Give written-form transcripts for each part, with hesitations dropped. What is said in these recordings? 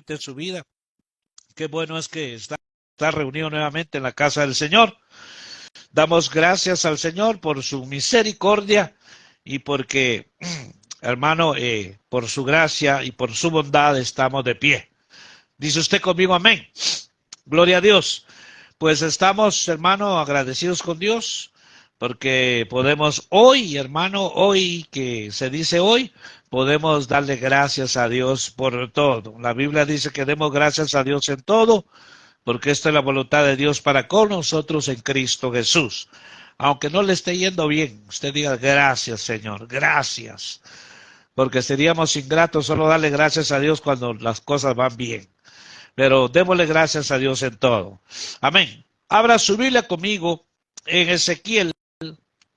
de su vida. Qué bueno es que está reunido nuevamente en la casa del Señor. Damos gracias al Señor por su misericordia y porque, hermano, por su gracia y por su bondad estamos de pie. Dice usted conmigo amén. Gloria a Dios. Pues estamos, hermano, agradecidos con Dios porque podemos hoy, hermano, hoy que se dice hoy, podemos darle gracias a Dios por todo. La Biblia dice que demos gracias a Dios en todo, porque esta es la voluntad de Dios para con nosotros en Cristo Jesús. Aunque no le esté yendo bien, usted diga gracias, Señor, gracias. Porque seríamos ingratos solo darle gracias a Dios cuando las cosas van bien. Pero démosle gracias a Dios en todo. Amén. Abra su Biblia conmigo en Ezequiel,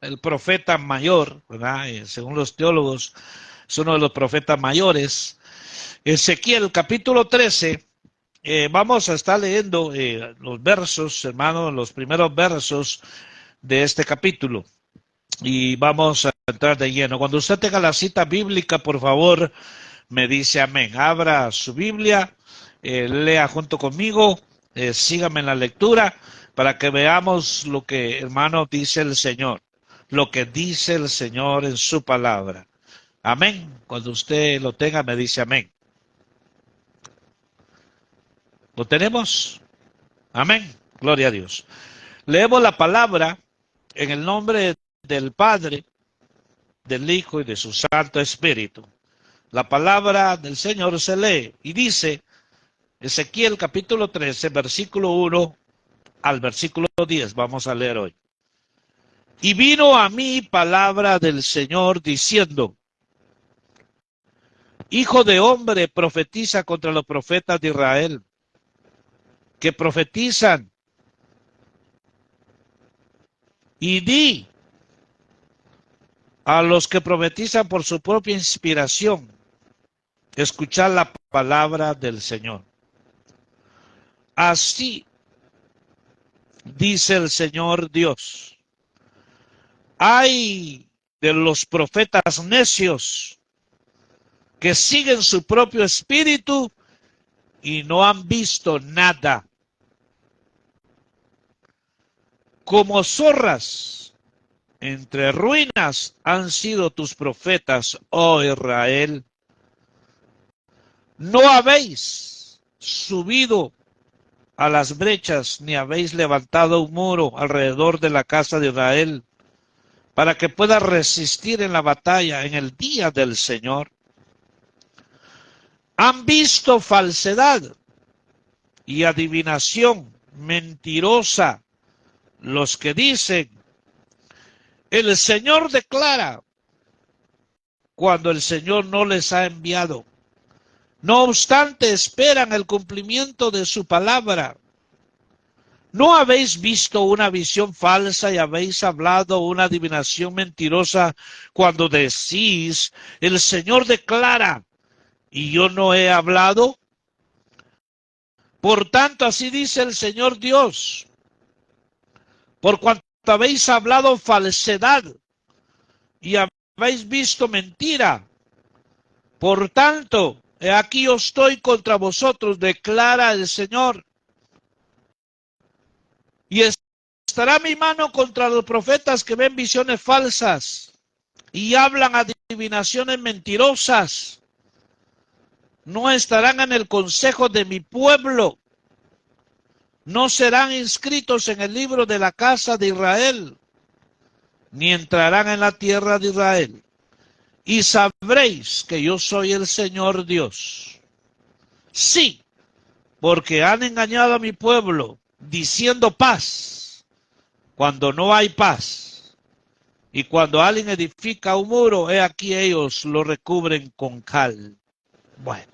el profeta mayor, ¿verdad? Según los teólogos, es uno de los profetas mayores. Ezequiel, capítulo 13. Vamos a estar leyendo los versos, hermanos, los primeros versos de este capítulo. Y vamos a entrar de lleno. Cuando usted tenga la cita bíblica, por favor, me dice amén. Abra su Biblia, lea junto conmigo, sígame en la lectura para que veamos lo que, hermano, dice el Señor. Lo que dice el Señor en su palabra. Amén. Cuando usted lo tenga, me dice amén. ¿Lo tenemos? Amén. Gloria a Dios. Leemos la palabra en el nombre del Padre, del Hijo y de su Santo Espíritu. La palabra del Señor se lee y dice, Ezequiel capítulo 13, versículo 1 al versículo 10. Vamos a leer hoy. Y vino a mí palabra del Señor diciendo, Hijo de hombre, profetiza contra los profetas de Israel, que profetizan, y di a los que profetizan por su propia inspiración, escuchad la palabra del Señor. Así dice el Señor Dios. Ay de los profetas necios que siguen su propio espíritu y no han visto nada. Como zorras entre ruinas han sido tus profetas, oh Israel. No habéis subido a las brechas ni habéis levantado un muro alrededor de la casa de Israel para que pueda resistir en la batalla en el día del Señor. Han visto falsedad y adivinación mentirosa los que dicen, el Señor declara, cuando el Señor no les ha enviado. No obstante, esperan el cumplimiento de su palabra. ¿No habéis visto una visión falsa y habéis hablado una adivinación mentirosa cuando decís, el Señor declara, y yo no he hablado? Por tanto, así dice el Señor Dios, por cuanto habéis hablado falsedad y habéis visto mentira, por tanto, he aquí yo estoy contra vosotros, declara el Señor. Y estará mi mano contra los profetas que ven visiones falsas y hablan adivinaciones mentirosas. No estarán en el consejo de mi pueblo. No serán inscritos en el libro de la casa de Israel, ni entrarán en la tierra de Israel. Y sabréis que yo soy el Señor Dios. Sí, porque han engañado a mi pueblo, diciendo paz, cuando no hay paz. Y cuando alguien edifica un muro, he aquí ellos lo recubren con cal. Bueno,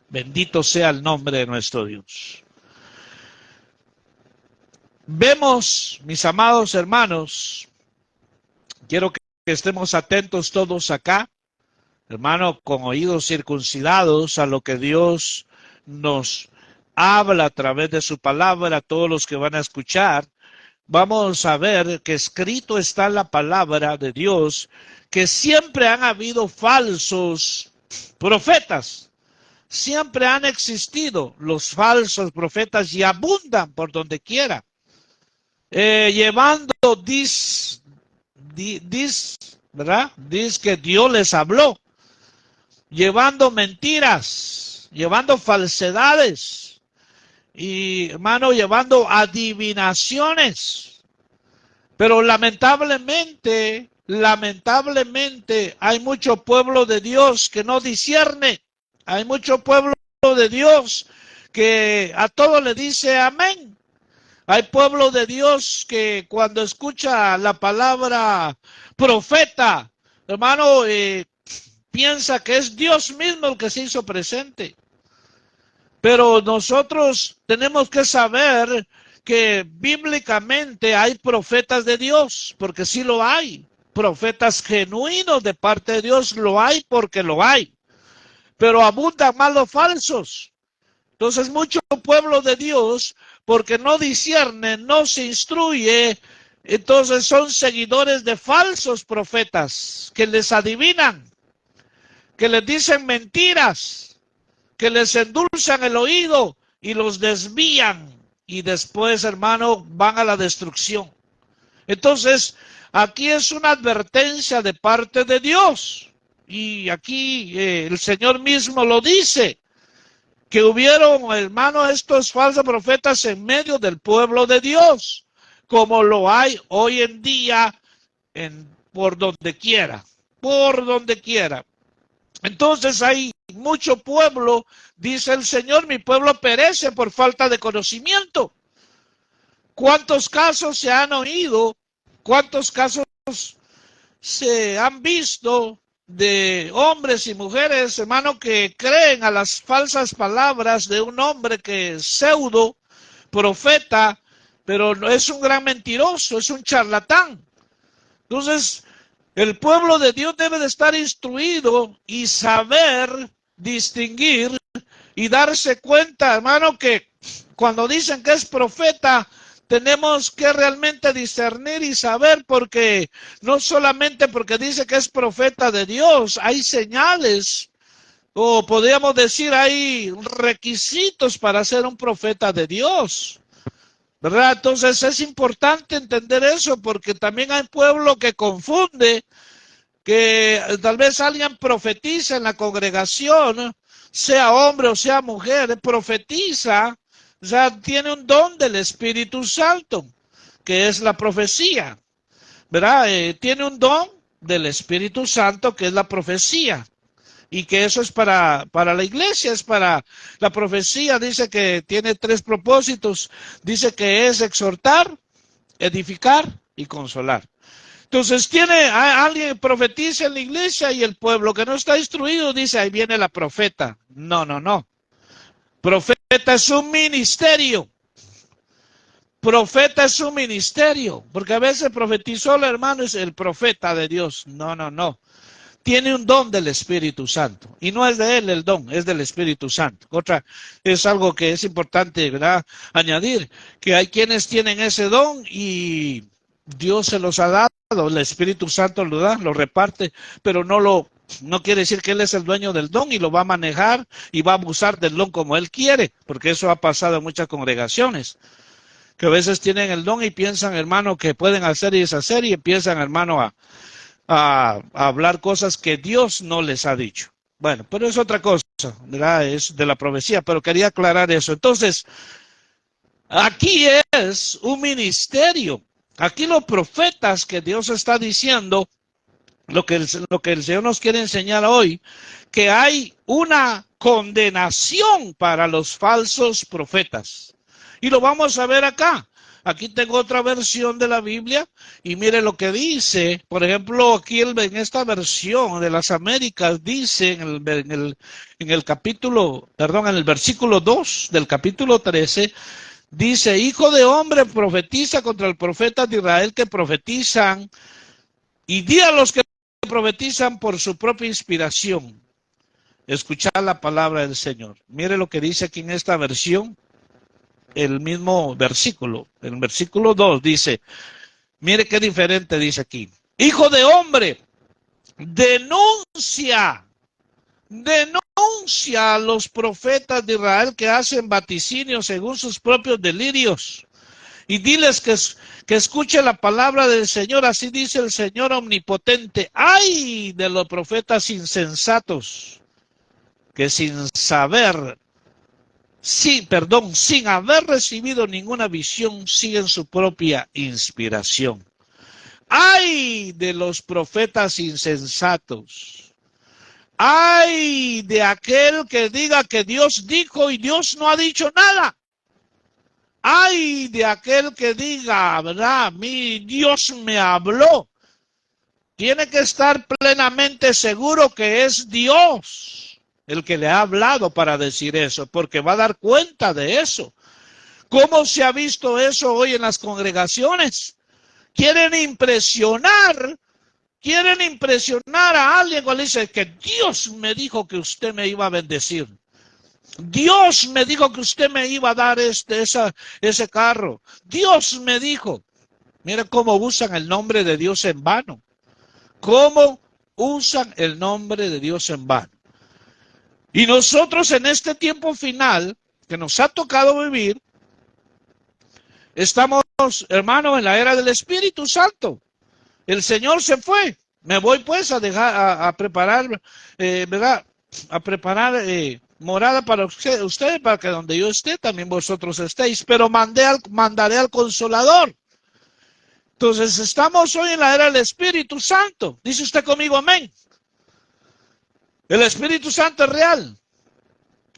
bendito sea el nombre de nuestro Dios. Vemos, mis amados hermanos, quiero que estemos atentos todos acá, hermano, con oídos circuncidados a lo que Dios nos habla a través de su palabra, a todos los que van a escuchar. Vamos a ver que escrito está en la palabra de Dios que siempre han habido falsos profetas. siempre han existido los falsos profetas y abundan por donde quiera, llevando ¿verdad? Dice que Dios les habló, llevando mentiras, llevando falsedades y, hermano, llevando adivinaciones. Pero lamentablemente hay mucho pueblo de Dios que no discierne. Hay mucho pueblo de Dios que a todo le dice amén. Hay pueblo de Dios que cuando escucha la palabra profeta, hermano, piensa que es Dios mismo el que se hizo presente. Pero nosotros tenemos que saber que bíblicamente hay profetas de Dios, porque sí lo hay. Profetas genuinos de parte de Dios lo hay porque lo hay. Pero abundan más los falsos. Entonces mucho pueblo de Dios, porque no discierne, no se instruye, entonces son seguidores de falsos profetas que les adivinan, que les dicen mentiras, que les endulzan el oído y los desvían y después, hermano, van a la destrucción. Entonces, aquí es una advertencia de parte de Dios y aquí el Señor mismo lo dice, que hubieron, hermano, estos falsos profetas en medio del pueblo de Dios, como lo hay hoy en día por donde quiera, por donde quiera. Entonces hay mucho pueblo, dice el Señor, mi pueblo perece por falta de conocimiento. ¿Cuántos casos se han oído? ¿Cuántos casos se han visto de hombres y mujeres, hermano, que creen a las falsas palabras de un hombre que es pseudo profeta, pero no es un gran mentiroso, es un charlatán? Entonces, el pueblo de Dios debe de estar instruido y saber distinguir y darse cuenta, hermano, que cuando dicen que es profeta, tenemos que realmente discernir y saber, porque no solamente porque dice que es profeta de Dios, hay señales, o podríamos decir, hay requisitos para ser un profeta de Dios, ¿verdad? Entonces es importante entender eso, porque también hay pueblo que confunde, que tal vez alguien profetiza en la congregación, sea hombre o sea mujer, profetiza, o sea, tiene un don del Espíritu Santo, que es la profecía, ¿verdad? Tiene un don del Espíritu Santo, que es la profecía, y que eso es para la iglesia, es para la profecía. Dice que tiene 3 propósitos, dice que es exhortar, edificar y consolar. Entonces alguien profetiza en la iglesia y el pueblo que no está instruido dice, ahí viene la profeta. No, no, no. Profeta es un ministerio. Profeta es un ministerio. Porque a veces profetizó el hermano, es el profeta de Dios. No, no, no. Tiene un don del Espíritu Santo. Y no es de él el don, es del Espíritu Santo. Otra, es algo que es importante, ¿verdad?, añadir, que hay quienes tienen ese don y Dios se los ha dado, el Espíritu Santo lo da, lo reparte, pero no quiere decir que él es el dueño del don y lo va a manejar y va a abusar del don como él quiere, porque eso ha pasado en muchas congregaciones, que a veces tienen el don y piensan, hermano, que pueden hacer y deshacer, y empiezan, hermano, a hablar cosas que Dios no les ha dicho. Bueno, pero es otra cosa, ¿verdad? Es de la profecía, pero quería aclarar eso. Entonces, aquí es un ministerio. Aquí los profetas que Dios está diciendo, lo que el Señor nos quiere enseñar hoy, que hay una condenación para los falsos profetas. Y lo vamos a ver acá. Aquí tengo otra versión de la Biblia y mire lo que dice. Por ejemplo, aquí en esta versión de las Américas dice en el capítulo, perdón, en el versículo 2 del capítulo 13, dice, hijo de hombre, profetiza contra el profeta de Israel que profetizan, y di a los que profetizan por su propia inspiración, escuchar la palabra del Señor. Mire lo que dice aquí en esta versión, el mismo versículo, el versículo 2 dice, mire qué diferente dice aquí, hijo de hombre, denuncia Denuncia a los profetas de Israel que hacen vaticinios según sus propios delirios. Y diles que escuche la palabra del Señor. Así dice el Señor omnipotente. ¡Ay de los profetas insensatos! Que sin haber recibido ninguna visión, siguen su propia inspiración. ¡Ay de los profetas insensatos! ¡Ay de aquel que diga que Dios dijo y Dios no ha dicho nada! ¡Ay de aquel que diga, verdad, mi Dios me habló! Tiene que estar plenamente seguro que es Dios el que le ha hablado para decir eso, porque va a dar cuenta de eso. ¿Cómo se ha visto eso hoy en las congregaciones? Quieren impresionar a alguien cuando dice que Dios me dijo que usted me iba a bendecir. Dios me dijo que usted me iba a dar ese carro. Dios me dijo. Mira cómo usan el nombre de Dios en vano. Cómo usan el nombre de Dios en vano. Y nosotros en este tiempo final que nos ha tocado vivir, estamos, hermano, en la era del Espíritu Santo. El Señor se fue. Me voy pues a dejar, a preparar, ¿verdad? A preparar morada para ustedes, para que donde yo esté, también vosotros estéis. Pero mandaré al Consolador. Entonces estamos hoy en la era del Espíritu Santo. Dice usted conmigo, amén. El Espíritu Santo es real.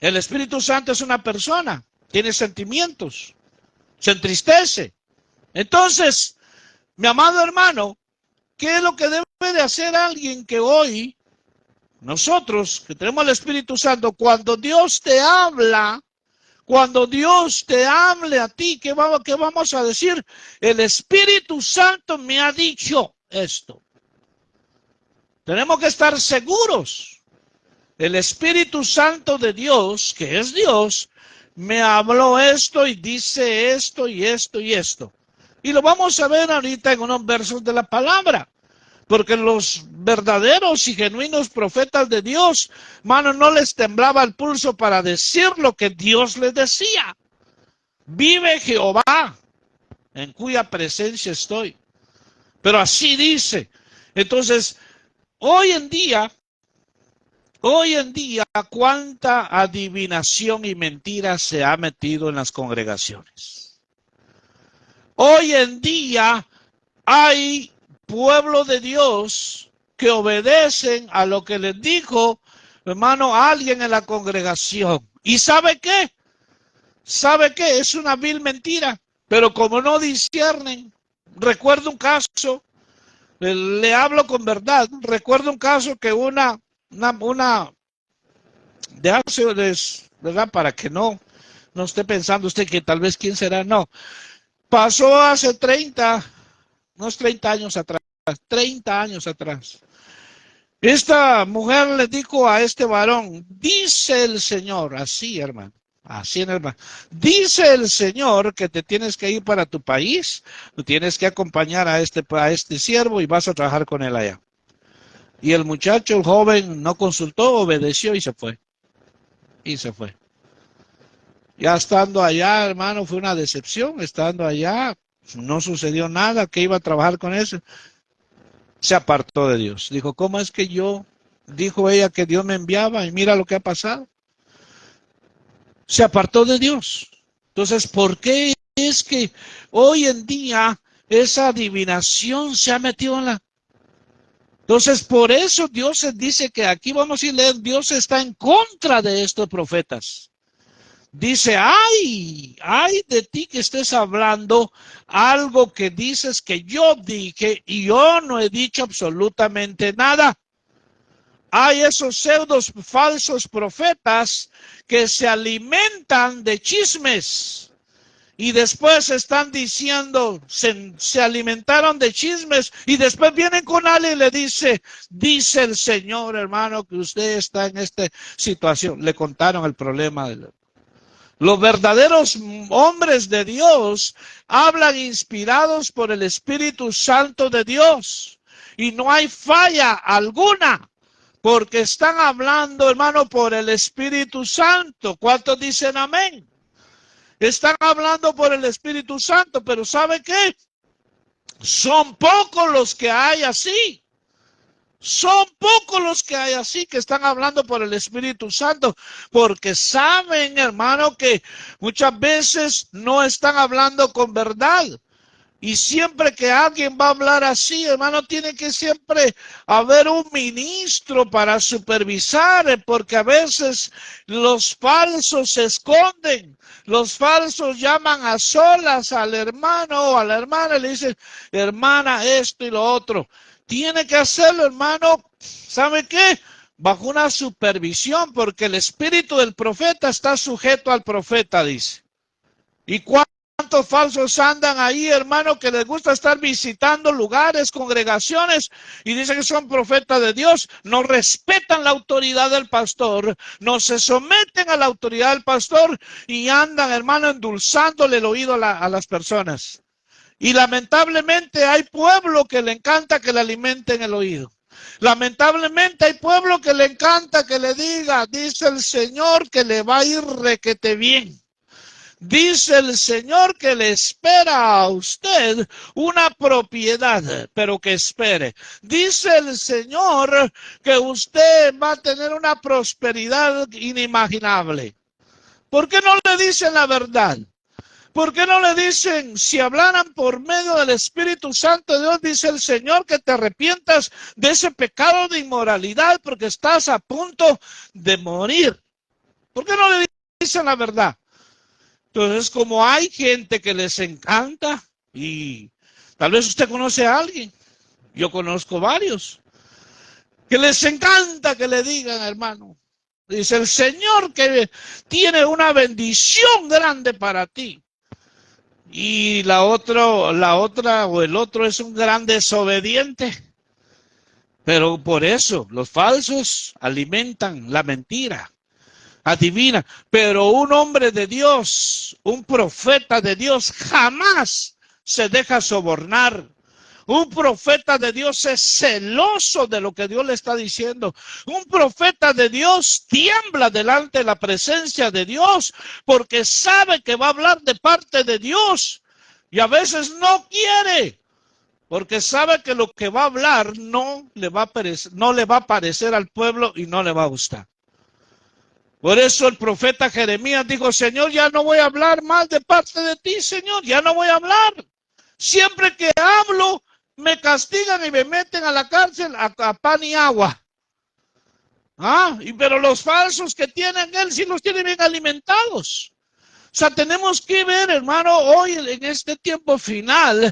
El Espíritu Santo es una persona. Tiene sentimientos. Se entristece. Entonces, mi amado hermano, ¿qué es lo que debe de hacer alguien que hoy, nosotros que tenemos el Espíritu Santo, cuando Dios te habla, cuando Dios te hable a ti, ¿qué vamos a decir? El Espíritu Santo me ha dicho esto. Tenemos que estar seguros. El Espíritu Santo de Dios, que es Dios, me habló esto y dice esto y esto y esto. Y lo vamos a ver ahorita en unos versos de la palabra. Porque los verdaderos y genuinos profetas de Dios, hermano, no les temblaba el pulso para decir lo que Dios les decía. Vive Jehová, en cuya presencia estoy. Pero así dice. Entonces, hoy en día, cuánta adivinación y mentira se ha metido en las congregaciones. Hoy en día hay pueblo de Dios que obedecen a lo que les dijo, hermano, alguien en la congregación. ¿Y sabe qué? ¿Sabe qué? Es una vil mentira. Pero como no disciernen, recuerdo un caso, le hablo con verdad, recuerdo un caso que una de hace, ¿verdad? Para que no esté pensando usted que tal vez quién será, no. Pasó hace unos 30 años atrás, 30 años atrás. Esta mujer le dijo a este varón, dice el Señor, así hermano, así hermano, dice el Señor que te tienes que ir para tu país, tú tienes que acompañar a este siervo y vas a trabajar con él allá. Y el muchacho, el joven, no consultó, obedeció y se fue. Y se fue. Ya estando allá, hermano, fue una decepción, estando allá, no sucedió nada, que iba a trabajar con eso. Se apartó de Dios. Dijo, ¿cómo es que yo? Dijo ella que Dios me enviaba y mira lo que ha pasado. Se apartó de Dios. Entonces, ¿por qué es que hoy en día esa adivinación se ha metido en la... Entonces, por eso Dios dice que aquí vamos a leer, Dios está en contra de estos profetas. Dice, ay de ti que estés hablando algo que dices que yo dije y yo no he dicho absolutamente nada. Hay esos pseudos falsos profetas que se alimentan de chismes y después están diciendo, se alimentaron de chismes y después vienen con alguien y le dice el Señor, hermano, que usted está en esta situación. Le contaron el problema de los verdaderos hombres de Dios hablan inspirados por el Espíritu Santo de Dios y no hay falla alguna. Porque están hablando, hermano, por el Espíritu Santo. ¿Cuántos dicen amén? Están hablando por el Espíritu Santo, pero ¿sabe qué? Son pocos los que hay así. Son pocos los que hay así que están hablando por el Espíritu Santo, porque saben, hermano, que muchas veces no están hablando con verdad. Y siempre que alguien va a hablar así, hermano, tiene que siempre haber un ministro para supervisar, porque a veces los falsos se esconden. Los falsos llaman a solas al hermano o a la hermana y le dicen, hermana, esto y lo otro. Tiene que hacerlo, hermano, ¿sabe qué? Bajo una supervisión, porque el espíritu del profeta está sujeto al profeta, dice. ¿Y cuántos falsos andan ahí, hermano, que les gusta estar visitando lugares, congregaciones, y dicen que son profetas de Dios? No respetan la autoridad del pastor, no se someten a la autoridad del pastor y andan, hermano, endulzándole el oído a las personas. Y lamentablemente hay pueblo que le encanta que le alimenten el oído. Lamentablemente hay pueblo que le encanta que le diga, dice el Señor que le va a ir requete bien. Dice el Señor que le espera a usted una propiedad, pero que espere. Dice el Señor que usted va a tener una prosperidad inimaginable. ¿Por qué no le dicen la verdad? ¿Por qué no le dicen, si hablaran por medio del Espíritu Santo de Dios, dice el Señor, que te arrepientas de ese pecado de inmoralidad porque estás a punto de morir? ¿Por qué no le dicen la verdad? Entonces, como hay gente que les encanta, y tal vez usted conoce a alguien, yo conozco varios, que les encanta que le digan, hermano, dice el Señor que tiene una bendición grande para ti. Y la otra o el otro es un gran desobediente. Pero por eso los falsos alimentan la mentira. Adivina, pero un hombre de Dios, un profeta de Dios, jamás se deja sobornar. Un profeta de Dios es celoso de lo que Dios le está diciendo. Un profeta de Dios tiembla delante de la presencia de Dios porque sabe que va a hablar de parte de Dios y a veces no quiere porque sabe que lo que va a hablar no le va a parecer al pueblo y no le va a gustar. Por eso el profeta Jeremías dijo, Señor, ya no voy a hablar más de parte de ti, Señor, ya no voy a hablar. Siempre que hablo, me castigan y me meten a la cárcel a pan y agua. Pero los falsos que tienen él sí los tiene bien alimentados. O sea, tenemos que ver, hermano, hoy en este tiempo final,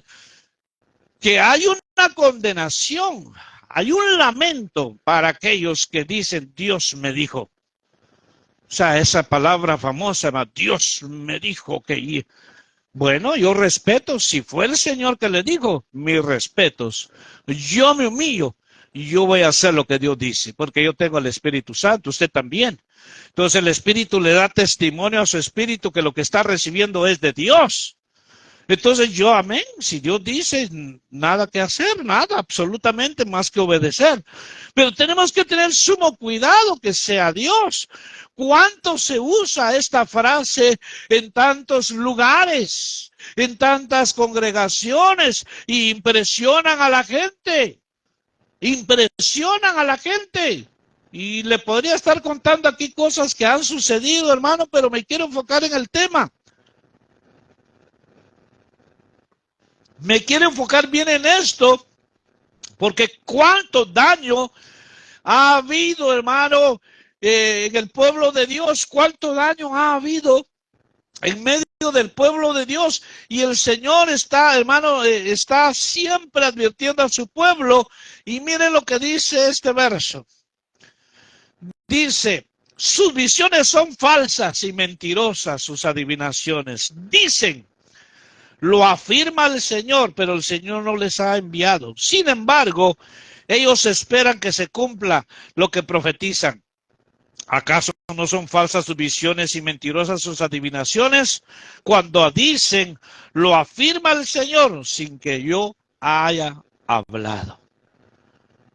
que hay una condenación, hay un lamento para aquellos que dicen, Dios me dijo. O sea, esa palabra famosa, Dios me dijo que... Bueno, yo respeto, si fue el Señor que le dijo, mis respetos. Yo me humillo y yo voy a hacer lo que Dios dice, porque yo tengo el Espíritu Santo, usted también. Entonces el Espíritu le da testimonio a su espíritu que lo que está recibiendo es de Dios. Entonces yo, amén, si Dios dice, nada que hacer, nada, absolutamente más que obedecer. Pero tenemos que tener sumo cuidado que sea Dios. ¿Cuánto se usa esta frase en tantos lugares, en tantas congregaciones? Y impresionan a la gente, impresionan a la gente. Y le podría estar contando aquí cosas que han sucedido, hermano, pero me quiero enfocar en el tema. Me quiero enfocar bien en esto, porque cuánto daño ha habido, hermano, en el pueblo de Dios, cuánto daño ha habido en medio del pueblo de Dios. Y el Señor está, hermano, está siempre advirtiendo a su pueblo. Y miren lo que dice este verso. Dice, sus visiones son falsas y mentirosas, sus adivinaciones. Dicen, lo afirma el Señor, pero el Señor no les ha enviado. Sin embargo, ellos esperan que se cumpla lo que profetizan. ¿Acaso no son falsas sus visiones y mentirosas sus adivinaciones? Cuando dicen, lo afirma el Señor, sin que yo haya hablado.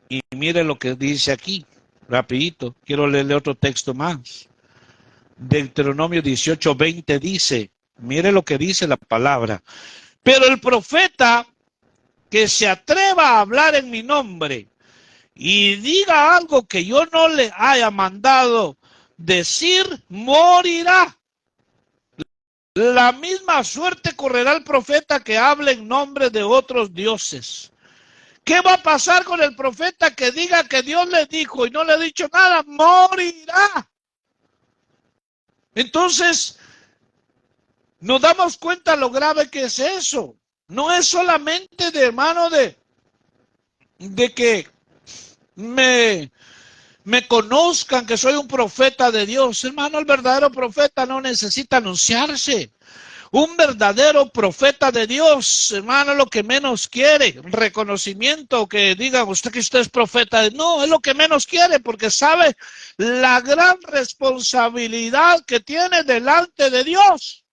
Y mire lo que dice aquí. rapidito, quiero leerle otro texto más. Deuteronomio 18:20 dice, mire lo que dice la palabra. Pero el profeta que se atreva a hablar en mi nombre y diga algo que yo no le haya mandado decir, morirá. La misma suerte correrá el profeta que hable en nombre de otros dioses. ¿Qué va a pasar con el profeta que diga que Dios le dijo y no le ha dicho nada? Morirá. Entonces, nos damos cuenta lo grave que es eso. No es solamente de hermano de que me conozcan que soy un profeta de Dios. Hermano, el verdadero profeta no necesita anunciarse. Un verdadero profeta de Dios, hermano, lo que menos quiere, reconocimiento, que digan usted que usted es profeta. No, es lo que menos quiere porque sabe la gran responsabilidad que tiene delante de Dios.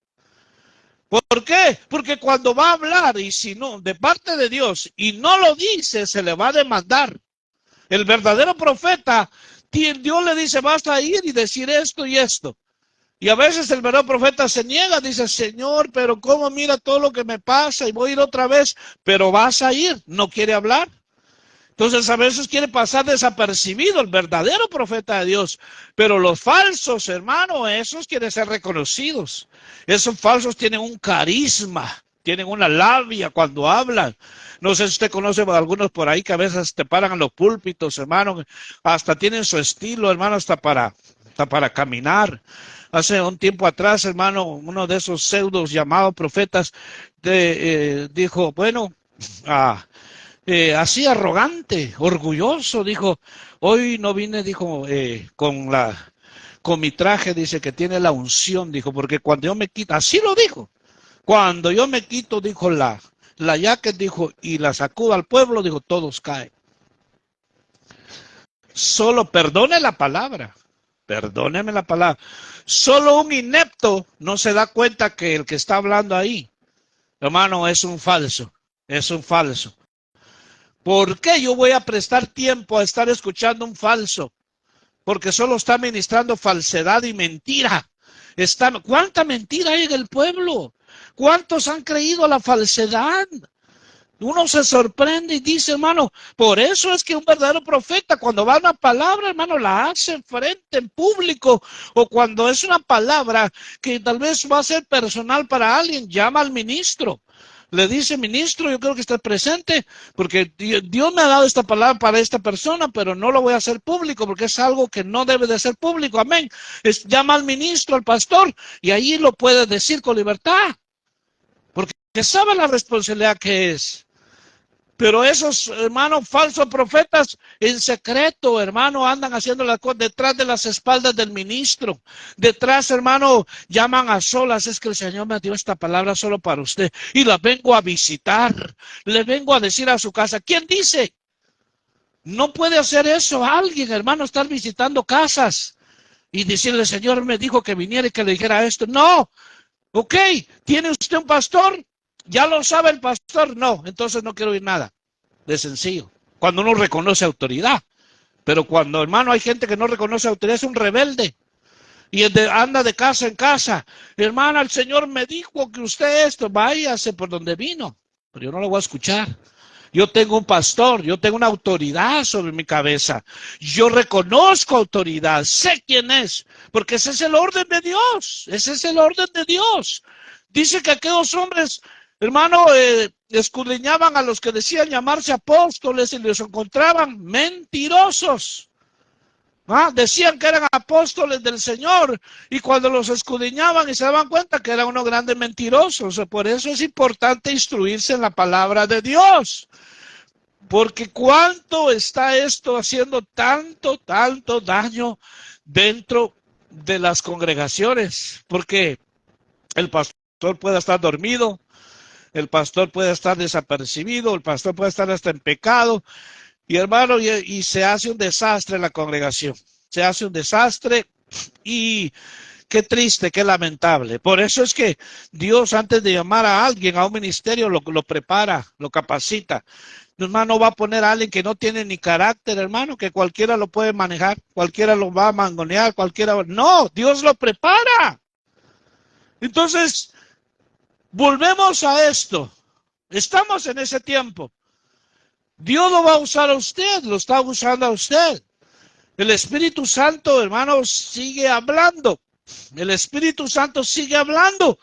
¿Por qué? Porque cuando va a hablar y si no, de parte de Dios y no lo dice, se le va a demandar. El verdadero profeta, Dios le dice, vas a ir y decir esto y esto. Y a veces el verdadero profeta se niega, dice, Señor, pero cómo mira todo lo que me pasa y voy a ir otra vez, pero vas a ir, no quiere hablar. Entonces a veces quiere pasar desapercibido el verdadero profeta de Dios, pero los falsos, hermano, esos quieren ser reconocidos. Esos falsos tienen un carisma, tienen una labia cuando hablan. No sé si usted conoce a algunos por ahí que a veces te paran en los púlpitos, hermano, hasta tienen su estilo, hermano, hasta para caminar. Hace un tiempo atrás, hermano, uno de esos pseudos llamados profetas dijo, bueno, así arrogante, orgulloso, dijo, hoy no vine, dijo, con mi traje, dice que tiene la unción, dijo, porque cuando yo me quito, así lo dijo, cuando yo me quito, dijo, la jacket, dijo, y la sacudo al pueblo, dijo, todos caen. Solo perdone la palabra, perdóneme la palabra. Solo un inepto no se da cuenta que el que está hablando ahí, hermano, es un falso, es un falso. ¿Por qué yo voy a prestar tiempo a estar escuchando un falso? Porque solo está ministrando falsedad y mentira. ¿Cuánta mentira hay en el pueblo? ¿Cuántos han creído a la falsedad? Uno se sorprende y dice, hermano, por eso es que un verdadero profeta cuando va a una palabra, hermano, la hace frente, en público, o cuando es una palabra que tal vez va a ser personal para alguien, llama al ministro. Le dice, ministro, yo creo que esté presente, porque Dios me ha dado esta palabra para esta persona, pero no lo voy a hacer público, porque es algo que no debe de ser público, amén. Llama al ministro, al pastor, y ahí lo puede decir con libertad, porque sabe la responsabilidad que es. Pero esos, hermanos, falsos profetas en secreto, hermano, andan haciendo las cosas detrás de las espaldas del ministro. Detrás, hermano, llaman a solas. Es que el Señor me dio esta palabra solo para usted. Y la vengo a visitar. Le vengo a decir a su casa. ¿Quién dice? No puede hacer eso alguien, hermano, estar visitando casas y decirle, Señor me dijo que viniera y que le dijera esto. No. Ok, ¿tiene usted un pastor? ¿Ya lo sabe el pastor? No, entonces no quiero oír nada. De sencillo. Cuando uno reconoce autoridad. Pero cuando, hermano, hay gente que no reconoce autoridad, es un rebelde. Y anda de casa en casa. Hermana, el Señor me dijo que usted esto, váyase por donde vino. Pero yo no lo voy a escuchar. Yo tengo un pastor, yo tengo una autoridad sobre mi cabeza. Yo reconozco autoridad, sé quién es, porque ese es el orden de Dios. Ese es el orden de Dios. Dice que aquellos hombres, hermano, escudriñaban a los que decían llamarse apóstoles y los encontraban mentirosos. Decían que eran apóstoles del Señor y cuando los escudriñaban y se daban cuenta que eran unos grandes mentirosos. Por eso es importante instruirse en la palabra de Dios. Porque cuánto está esto haciendo tanto daño dentro de las congregaciones. Porque el pastor puede estar dormido, el pastor puede estar desapercibido, el pastor puede estar hasta en pecado. Y hermano, y se hace un desastre en la congregación. Se hace un desastre y Qué triste, qué lamentable. Por eso es que Dios, antes de llamar a alguien a un ministerio, lo prepara, lo capacita. Hermano, va a poner a alguien que no tiene ni carácter, hermano, que cualquiera lo puede manejar, cualquiera lo va a mangonear, cualquiera. No, Dios lo prepara. Entonces, volvemos a esto. Estamos en ese tiempo. Dios lo va a usar a usted, lo está usando a usted. El Espíritu Santo, hermanos, sigue hablando. El Espíritu Santo sigue hablando.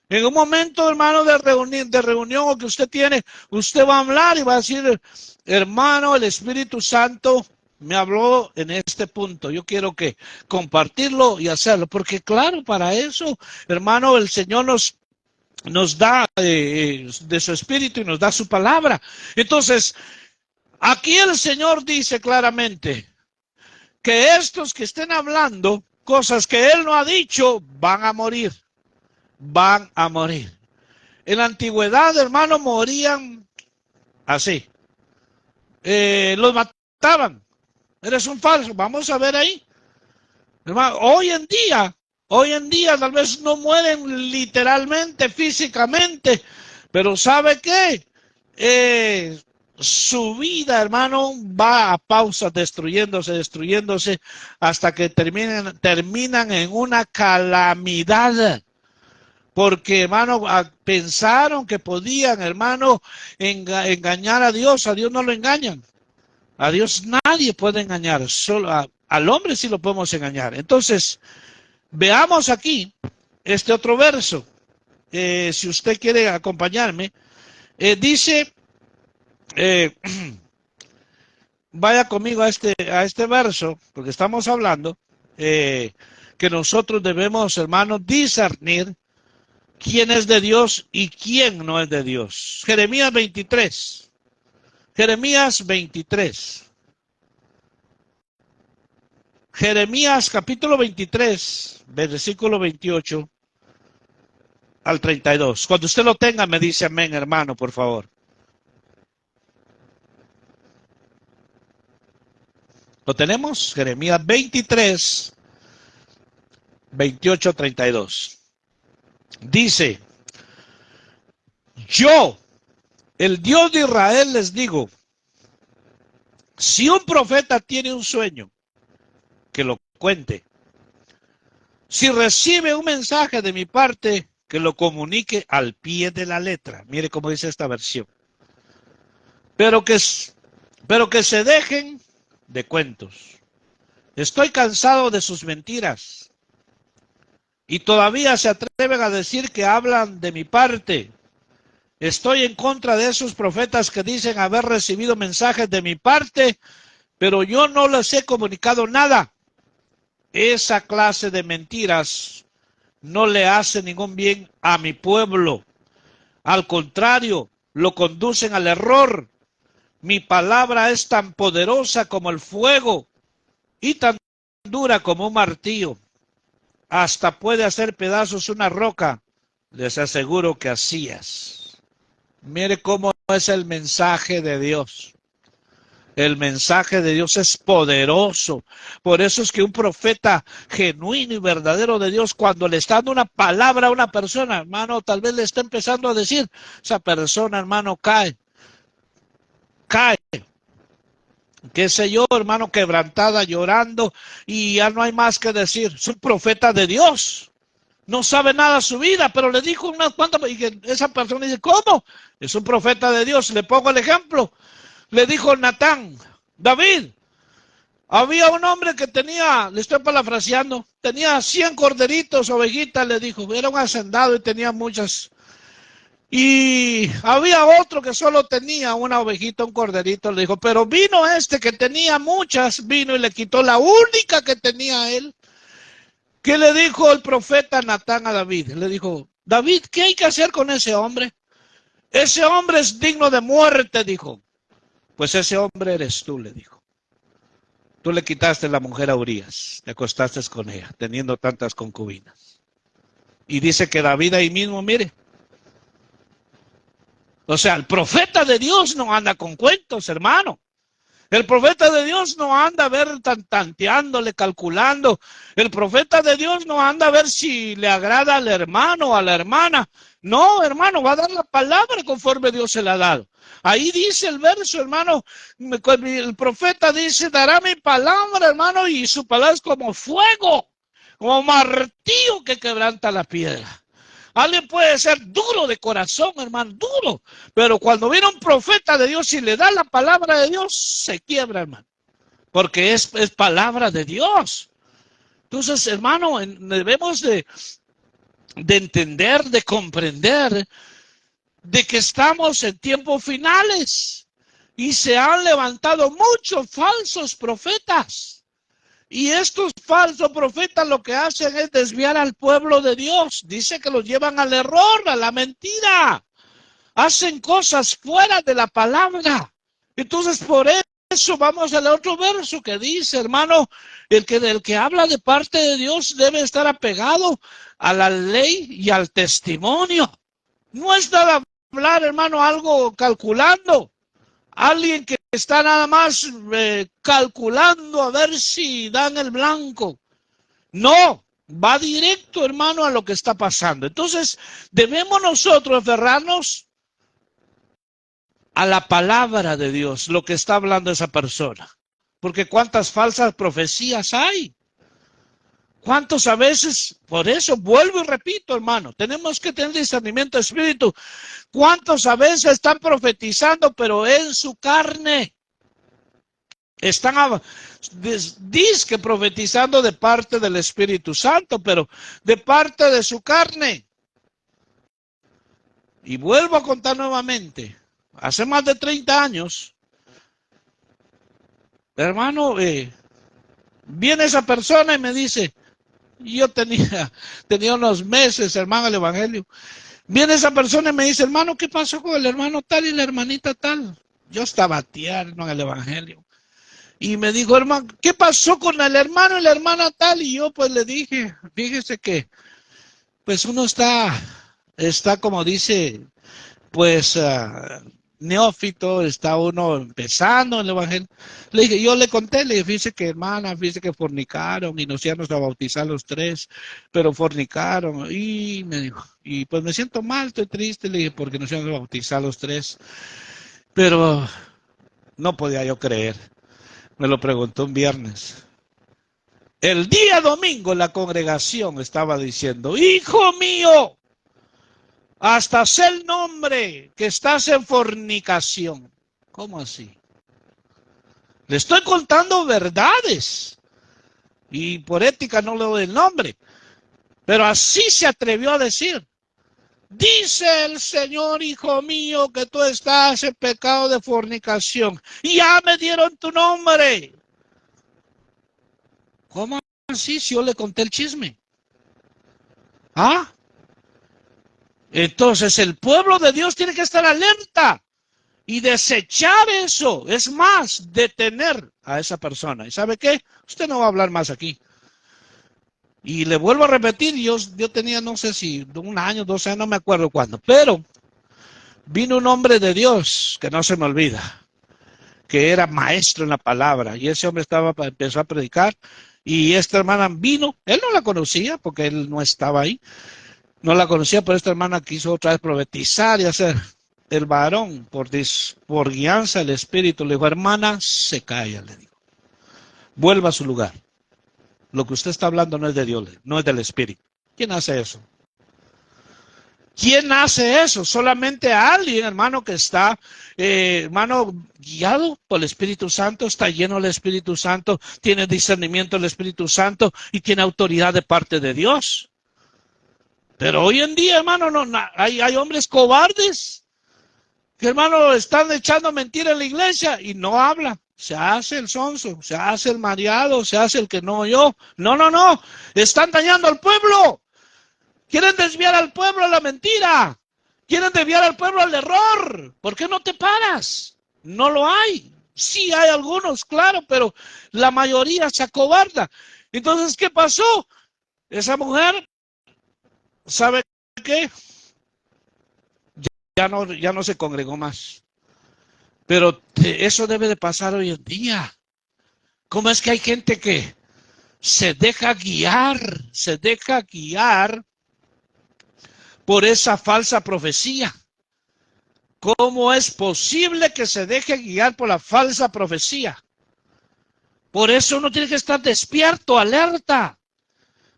En un momento, hermano, de reunión que usted tiene, usted va a hablar y va a decir, hermano, el Espíritu Santo me habló en este punto. Yo quiero que compartirlo y hacerlo, porque claro, para eso, hermano, el Señor nos da de su Espíritu y nos da su palabra. Entonces, aquí el Señor dice claramente que estos que estén hablando cosas que Él no ha dicho, van a morir. Van a morir. En la antigüedad, hermano, morían así. Los mataban. Eres un falso. Vamos a ver ahí. Hermano, hoy en día tal vez no mueren literalmente, físicamente, pero ¿sabe qué? Su vida, hermano, va a pausa, destruyéndose, hasta que terminan en una calamidad. Porque, hermano, pensaron que podían, hermano, engañar a Dios no lo engañan. A Dios nadie puede engañar, solo al hombre sí lo podemos engañar. Entonces, veamos aquí este otro verso. Si usted quiere acompañarme, dice, vaya conmigo a este verso, porque estamos hablando que nosotros debemos, hermanos, discernir quién es de Dios y quién no es de Dios. Jeremías 23. Jeremías 23. Jeremías capítulo 23, versículo 28 al 32. Cuando usted lo tenga, me dice amén, hermano, por favor. ¿Lo tenemos? Jeremías 23, 28, 32. Dice, yo, el Dios de Israel, les digo, si un profeta tiene un sueño, que lo cuente. Si recibe un mensaje de mi parte, que lo comunique al pie de la letra. Mire cómo dice esta versión. Pero que se dejen de cuentos. Estoy cansado de sus mentiras. Y todavía se atreven a decir que hablan de mi parte. Estoy en contra de esos profetas que dicen haber recibido mensajes de mi parte, pero yo no les he comunicado nada. Esa clase de mentiras no le hace ningún bien a mi pueblo. Al contrario, lo conducen al error. Mi palabra es tan poderosa como el fuego y tan dura como un martillo. Hasta puede hacer pedazos una roca. Les aseguro que así es. Mire cómo es el mensaje de Dios. El mensaje de Dios es poderoso. Por eso es que un profeta genuino y verdadero de Dios, cuando le está dando una palabra a una persona, hermano, tal vez le está empezando a decir, esa persona, hermano, cae, qué sé yo, hermano, quebrantada, llorando, y ya no hay más que decir. Es un profeta de Dios. No sabe nada de su vida, pero le dijo unas cuantas, y que esa persona dice, ¿cómo? Es un profeta de Dios. Le pongo el ejemplo. Le dijo Natán, David, había un hombre que tenía, le estoy parafraseando, tenía 100 corderitos, ovejitas, le dijo, era un hacendado y tenía muchas. Y había otro que solo tenía una ovejita, un corderito, le dijo, pero vino este que tenía muchas, vino y le quitó la única que tenía él. ¿Qué le dijo el profeta Natán a David? Le dijo, David, ¿qué hay que hacer con ese hombre? Ese hombre es digno de muerte, dijo. Pues ese hombre eres tú, le dijo. Tú le quitaste la mujer a Urías, te acostaste con ella, teniendo tantas concubinas. Y dice que David ahí mismo, mire. O sea, el profeta de Dios no anda con cuentos, hermano. El profeta de Dios no anda a ver tanteándole, calculando. El profeta de Dios no anda a ver si le agrada al hermano o a la hermana. No, hermano, va a dar la palabra conforme Dios se la ha dado. Ahí dice el verso, hermano, el profeta dice, dará mi palabra, hermano, y su palabra es como fuego, como martillo que quebranta la piedra. Alguien puede ser duro de corazón, hermano, duro. Pero cuando viene un profeta de Dios y le da la palabra de Dios, se quiebra, hermano. Porque es palabra de Dios. Entonces, hermano, debemos de entender, de comprender de que estamos en tiempos finales. Y se han levantado muchos falsos profetas. Y estos falsos profetas lo que hacen es desviar al pueblo de Dios. Dice que los llevan al error, a la mentira. Hacen cosas fuera de la palabra. Entonces, por eso vamos al otro verso que dice, hermano, el que habla de parte de Dios debe estar apegado a la ley y al testimonio. No es nada hablar, hermano, algo calculando. Alguien que está nada más calculando a ver si dan el blanco. No, va directo, hermano, a lo que está pasando. Entonces, debemos nosotros aferrarnos a la palabra de Dios, lo que está hablando esa persona. Porque cuántas falsas profecías hay. ¿Cuántos a veces? Por eso vuelvo y repito, hermano, tenemos que tener discernimiento de espíritu. ¿Cuántos a veces están profetizando, pero en su carne? Están dizque profetizando de parte del Espíritu Santo, pero de parte de su carne. Y vuelvo a contar nuevamente. Hace más de 30 años, hermano, viene esa persona y me dice, yo tenía unos meses, hermano, el evangelio. Viene esa persona y me dice, hermano, ¿qué pasó con el hermano tal y la hermanita tal? Yo estaba tierno en el evangelio. Y me dijo, hermano, ¿qué pasó con el hermano y la hermana tal? Y yo pues le dije, fíjese que, pues uno está como dice, pues neófito, está uno empezando en el evangelio. Le dije, yo le conté, le dije, fíjese que hermana, fíjese que fornicaron y nos íbamos a bautizar los tres, pero fornicaron. Y me dijo, y pues me siento mal, estoy triste, le dije, porque nos íbamos a bautizar los tres. Pero no podía yo creer. Me lo preguntó un viernes. El día domingo la congregación estaba diciendo, hijo mío, hasta sé el nombre que estás en fornicación. ¿Cómo así? Le estoy contando verdades y por ética no le doy el nombre, pero así se atrevió a decir. Dice el Señor, hijo mío, que tú estás en pecado de fornicación y ya me dieron tu nombre. ¿Cómo así si yo le conté el chisme? ¿Ah? Entonces el pueblo de Dios tiene que estar alerta y desechar eso. Es más, detener a esa persona. ¿Y sabe qué? Usted no va a hablar más aquí. Y le vuelvo a repetir, yo tenía, no sé si 1 año, 2 años, no me acuerdo cuándo, pero vino un hombre de Dios que no se me olvida, que era maestro en la palabra, y ese hombre empezó a predicar, y esta hermana vino, él no la conocía porque él no estaba ahí, no la conocía, pero esta hermana quiso otra vez profetizar y hacer. El varón, por guianza del Espíritu, le dijo, hermana, se calla, le dijo, vuelva a su lugar. Lo que usted está hablando no es de Dios, no es del Espíritu. ¿Quién hace eso? ¿Quién hace eso? Solamente alguien, hermano, que está, hermano, guiado por el Espíritu Santo, está lleno del Espíritu Santo, tiene discernimiento del Espíritu Santo y tiene autoridad de parte de Dios. Pero hoy en día, hermano, hay hombres cobardes que, hermano, están echando mentira en la iglesia y no habla. Se hace el sonso, se hace el mareado, se hace el que no oyó. No. Están dañando al pueblo. Quieren desviar al pueblo a la mentira. Quieren desviar al pueblo al error. ¿Por qué no te paras? No lo hay. Sí hay algunos, claro, pero la mayoría se acobarda. Entonces, ¿qué pasó? Esa mujer, ¿sabe qué? Ya no se congregó más. Pero eso debe de pasar hoy en día. ¿Cómo es que hay gente que se deja guiar por esa falsa profecía? ¿Cómo es posible que se deje guiar por la falsa profecía? Por eso uno tiene que estar despierto, alerta,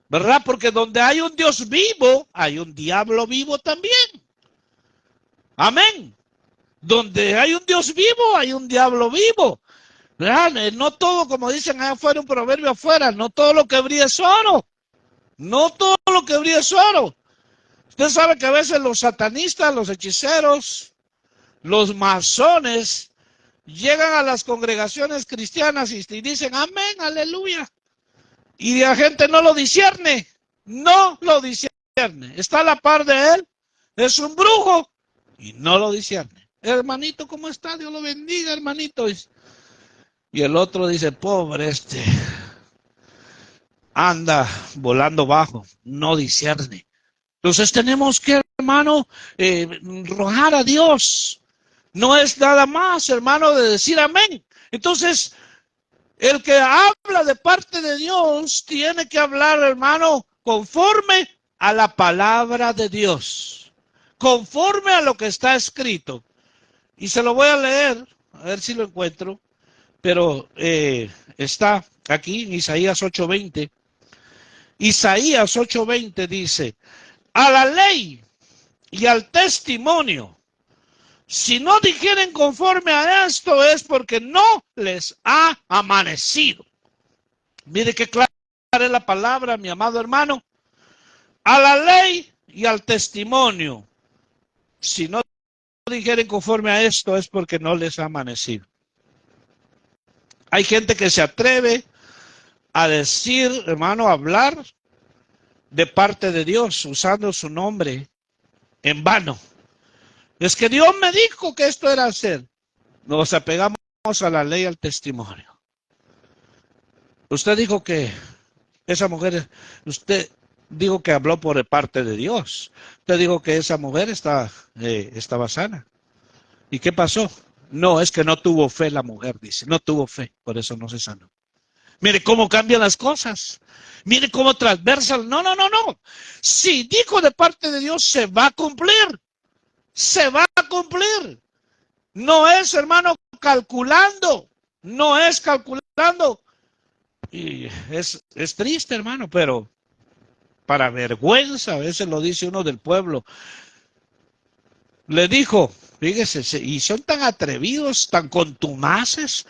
¿verdad? Porque donde hay un Dios vivo, hay un diablo vivo también. Amén. Donde hay un Dios vivo, hay un diablo vivo. ¿Verdad? No todo, como dicen allá afuera, un proverbio afuera, no todo lo que brilla es oro. No todo lo que brilla es oro. Usted sabe que a veces los satanistas, los hechiceros, los masones, llegan a las congregaciones cristianas y dicen amén, aleluya. Y la gente no lo discierne, no lo discierne. Está a la par de él, es un brujo y no lo discierne. Hermanito, ¿cómo está? Dios lo bendiga, hermanito. Y el otro dice, pobre anda volando bajo, no discierne. Entonces tenemos que, hermano, rogar a Dios. No es nada más, hermano, de decir amén. Entonces, el que habla de parte de Dios tiene que hablar, hermano, conforme a la palabra de Dios, conforme a lo que está escrito. Y se lo voy a leer, a ver si lo encuentro, pero está aquí en Isaías 8:20. Isaías 8:20 dice, a la ley y al testimonio, si no dijeren conforme a esto es porque no les ha amanecido. Mire qué clara es la palabra, mi amado hermano. A la ley y al testimonio. Si no dijeren conforme a esto es porque no les ha amanecido. Hay gente que se atreve a decir, hermano, a hablar de parte de Dios usando su nombre en vano. Es que Dios me dijo que esto era hacer. Nos apegamos a la ley y al testimonio. Usted dijo que esa mujer, usted dijo que habló por parte de Dios. Usted dijo que esa mujer estaba sana. ¿Y qué pasó? No, es que no tuvo fe la mujer, dice. No tuvo fe, por eso no se sanó. Mire cómo cambian las cosas. Mire cómo transversal. No, no, no, no. Si dijo de parte de Dios, se va a cumplir. Se va a cumplir. No es, hermano, calculando. No es calculando. Y es triste, hermano, pero para vergüenza, a veces lo dice uno del pueblo. Le dijo, fíjese, y son tan atrevidos, tan contumaces,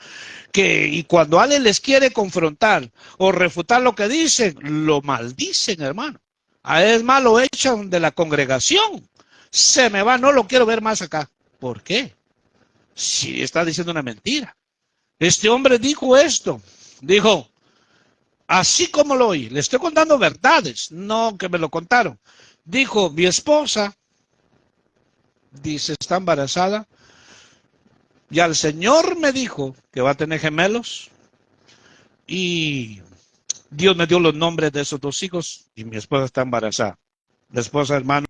que y cuando alguien les quiere confrontar o refutar lo que dicen, lo maldicen, hermano. A él más lo echan de la congregación. Se me va, no lo quiero ver más acá. ¿Por qué? Si está diciendo una mentira. Este hombre dijo esto, dijo, así como lo oí, le estoy contando verdades, no que me lo contaron. Dijo, mi esposa, dice, está embarazada, y al Señor me dijo que va a tener gemelos, y Dios me dio los nombres de esos dos hijos, y mi esposa está embarazada. La esposa, hermano,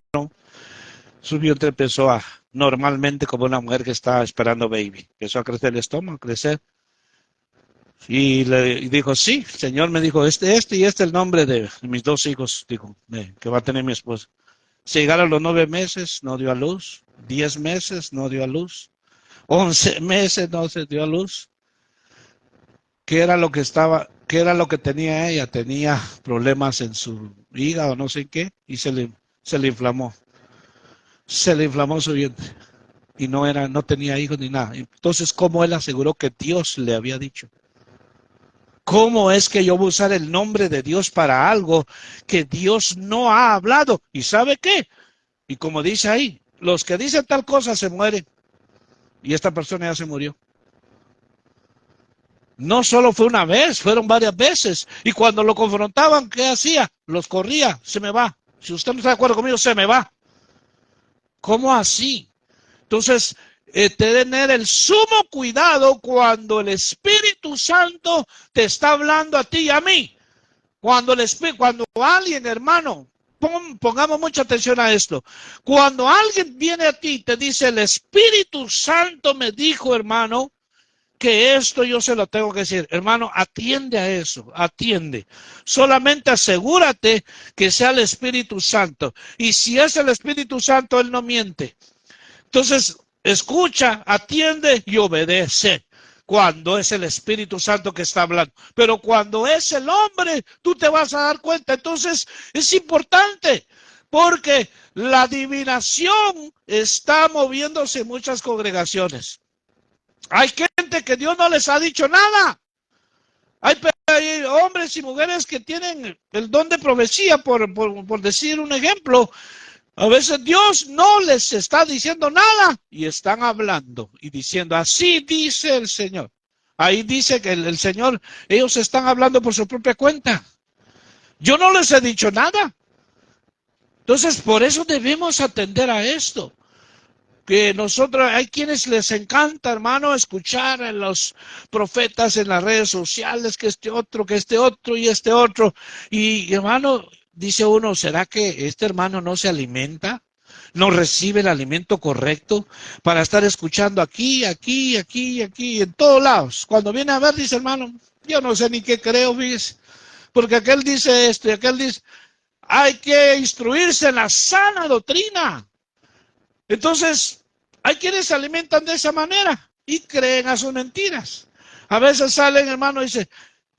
su vientre empezó a, normalmente como una mujer que está esperando baby, empezó a crecer el estómago, a crecer. Y le dijo, sí, el Señor me dijo, este y este es el nombre de mis dos hijos, dijo, que va a tener mi esposa. Se llegaron los 9 meses, no dio a luz. 10 meses, no dio a luz. 11 meses, no se dio a luz. ¿Qué era lo que tenía ella? Tenía problemas en su hígado, no sé qué, y se le inflamó. Se le inflamó su vientre. Y no tenía hijos ni nada. Entonces, ¿cómo él aseguró que Dios le había dicho? ¿Cómo es que yo voy a usar el nombre de Dios para algo que Dios no ha hablado? ¿Y sabe qué? Y como dice ahí, los que dicen tal cosa se mueren. Y esta persona ya se murió. No solo fue una vez, fueron varias veces. Y cuando lo confrontaban, ¿qué hacía? Los corría, se me va. Si usted no está de acuerdo conmigo, se me va. ¿Cómo así? Entonces, tener el sumo cuidado cuando el Espíritu Santo te está hablando a ti y a mí. Cuando alguien, hermano, pongamos mucha atención a esto. Cuando alguien viene a ti y te dice, el Espíritu Santo me dijo, hermano, que esto yo se lo tengo que decir. Hermano, atiende a eso, atiende. Solamente asegúrate que sea el Espíritu Santo. Y si es el Espíritu Santo, Él no miente. Entonces, escucha, atiende y obedece cuando es el Espíritu Santo que está hablando. Pero cuando es el hombre, tú te vas a dar cuenta. Entonces, es importante porque la adivinación está moviéndose en muchas congregaciones. Hay gente que Dios no les ha dicho nada. Hay hombres y mujeres que tienen el don de profecía, por decir un ejemplo. A veces Dios no les está diciendo nada y están hablando y diciendo, así dice el Señor. Ahí dice que el Señor, ellos están hablando por su propia cuenta. Yo no les he dicho nada. Entonces, por eso debemos atender a esto. Que nosotros, hay quienes les encanta, hermano, escuchar a los profetas en las redes sociales, que este otro y este otro. Y hermano, dice uno, ¿será que este hermano no se alimenta? ¿No recibe el alimento correcto para estar escuchando aquí, aquí, aquí, aquí, en todos lados? Cuando viene a ver, dice hermano, yo no sé ni qué creo, fíjese, porque aquel dice esto y aquel dice, hay que instruirse en la sana doctrina. Entonces, hay quienes se alimentan de esa manera y creen a sus mentiras. A veces salen, hermano, y dice,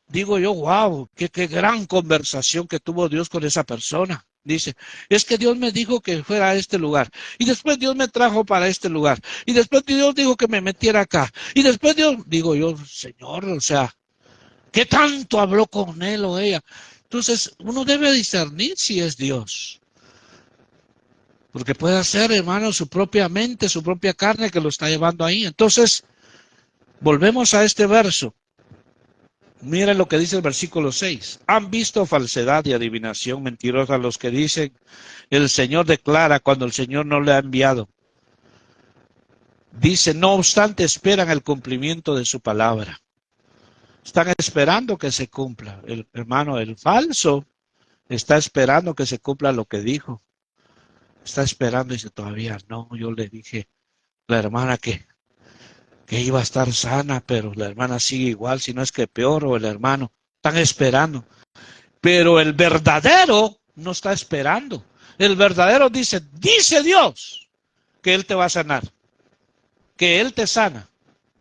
digo yo, wow, qué gran conversación que tuvo Dios con esa persona. Dice, es que Dios me dijo que fuera a este lugar. Y después Dios me trajo para este lugar. Y después Dios dijo que me metiera acá. Y después Dios, digo yo, Señor, o sea, ¿qué tanto habló con él o ella? Entonces, uno debe discernir si es Dios. Porque puede ser, hermano, su propia mente, su propia carne que lo está llevando ahí. Entonces, volvemos a este verso. Mira lo que dice el versículo 6. Han visto falsedad y adivinación mentirosa los que dicen, el Señor declara cuando el Señor no le ha enviado. Dice, no obstante, esperan el cumplimiento de su palabra. Están esperando que se cumpla. El hermano, el falso, está esperando que se cumpla lo que dijo. Está esperando y dice, todavía no, yo le dije a la hermana que iba a estar sana, pero la hermana sigue igual, si no es que peor, o el hermano. Están esperando. Pero el verdadero no está esperando. El verdadero dice Dios que Él te va a sanar, que Él te sana,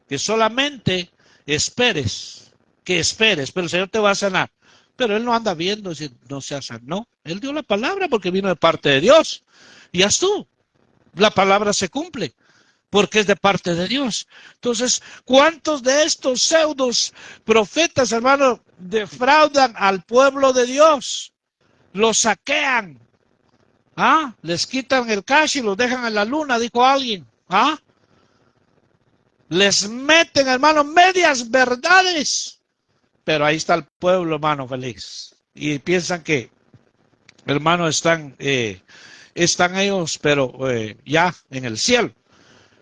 que solamente esperes, pero el Señor te va a sanar. Pero Él no anda viendo si no se sanó. Él dio la palabra porque vino de parte de Dios. Y ya tú, la palabra se cumple porque es de parte de Dios. Entonces, ¿cuántos de estos pseudos profetas, hermano, defraudan al pueblo de Dios? Los saquean, ¿ah? Les quitan el cash y los dejan en la luna, dijo alguien, ¿ah? Les meten, hermano, medias verdades, pero ahí está el pueblo, hermano, feliz. Y piensan que, hermano, están ellos, pero ya en el cielo.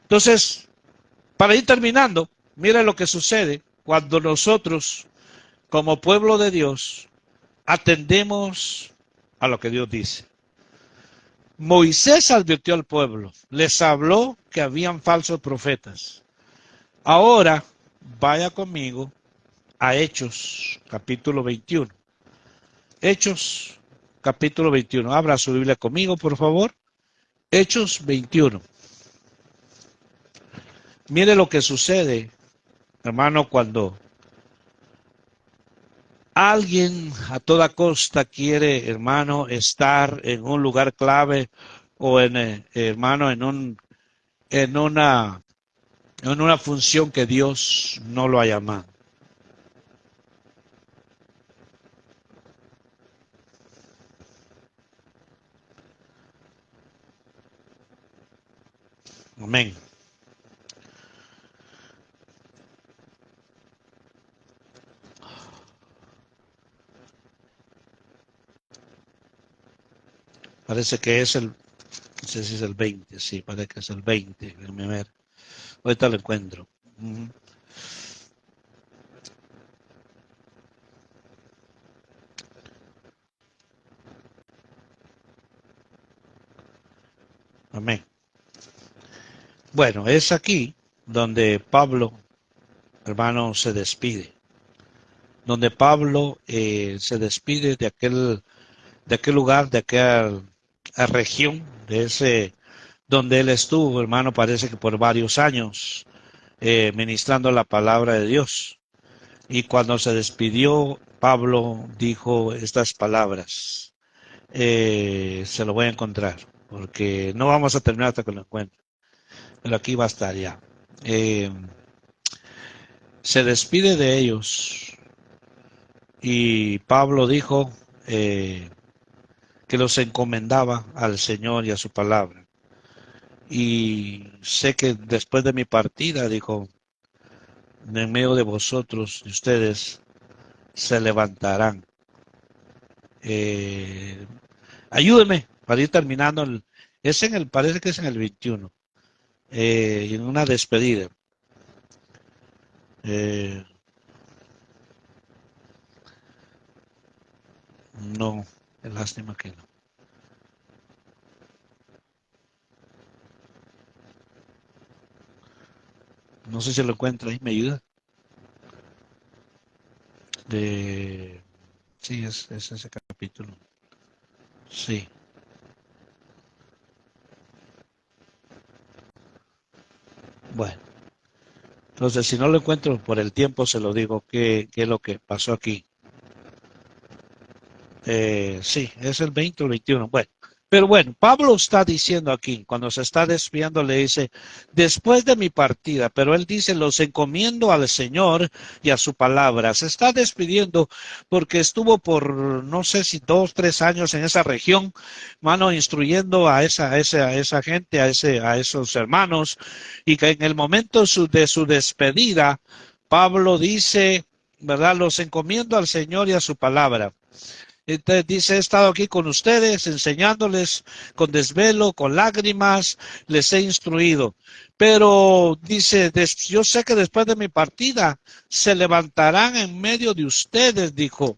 Entonces, para ir terminando, mira lo que sucede cuando nosotros, como pueblo de Dios, atendemos a lo que Dios dice. Moisés advirtió al pueblo, les habló que habían falsos profetas. Ahora, vaya conmigo a Hechos, capítulo 21. Hechos, capítulo 21. Abra su Biblia conmigo, por favor. Hechos 21. Mire lo que sucede, hermano, cuando alguien a toda costa quiere, hermano, estar en un lugar clave o hermano, en una, en una función que Dios no lo ha llamado. Amén. Parece que es no sé si es el 20, sí, parece que es el 20. Déjame ver. Ahorita lo encuentro. Amén. Bueno, es aquí donde Pablo, hermano, se despide. Donde Pablo se despide de aquel lugar, de aquella región, de ese donde él estuvo, hermano, parece que por varios años, ministrando la palabra de Dios. Y cuando se despidió, Pablo dijo estas palabras. Se lo voy a encontrar, porque no vamos a terminar hasta que lo encuentre. Pero aquí va a estar ya. Eh, Se despide de ellos y Pablo dijo que los encomendaba al Señor y a su palabra. Y sé que después de mi partida, dijo, en medio de vosotros y ustedes se levantarán. Eh, Ayúdeme para ir terminando. Parece que es en el 21, en una despedida. Eh, no, es lástima que no. No sé si lo encuentra ahí, ¿me ayuda? De... Sí, es ese capítulo. Sí. Bueno, entonces si no lo encuentro por el tiempo, se lo digo qué es lo que pasó aquí. Sí, es el 20 o el 21. Bueno, pero bueno, Pablo está diciendo aquí, cuando se está despidiendo, le dice, después de mi partida, pero él dice, los encomiendo al Señor y a su palabra. Se está despidiendo porque estuvo por, no sé si 2, 3 años en esa región, mano, instruyendo a esa gente, a esos hermanos, y que en el momento de su despedida, Pablo dice, ¿verdad? Los encomiendo al Señor y a su palabra. Entonces dice, he estado aquí con ustedes, enseñándoles con desvelo, con lágrimas, les he instruido. Pero dice, yo sé que después de mi partida se levantarán en medio de ustedes, dijo.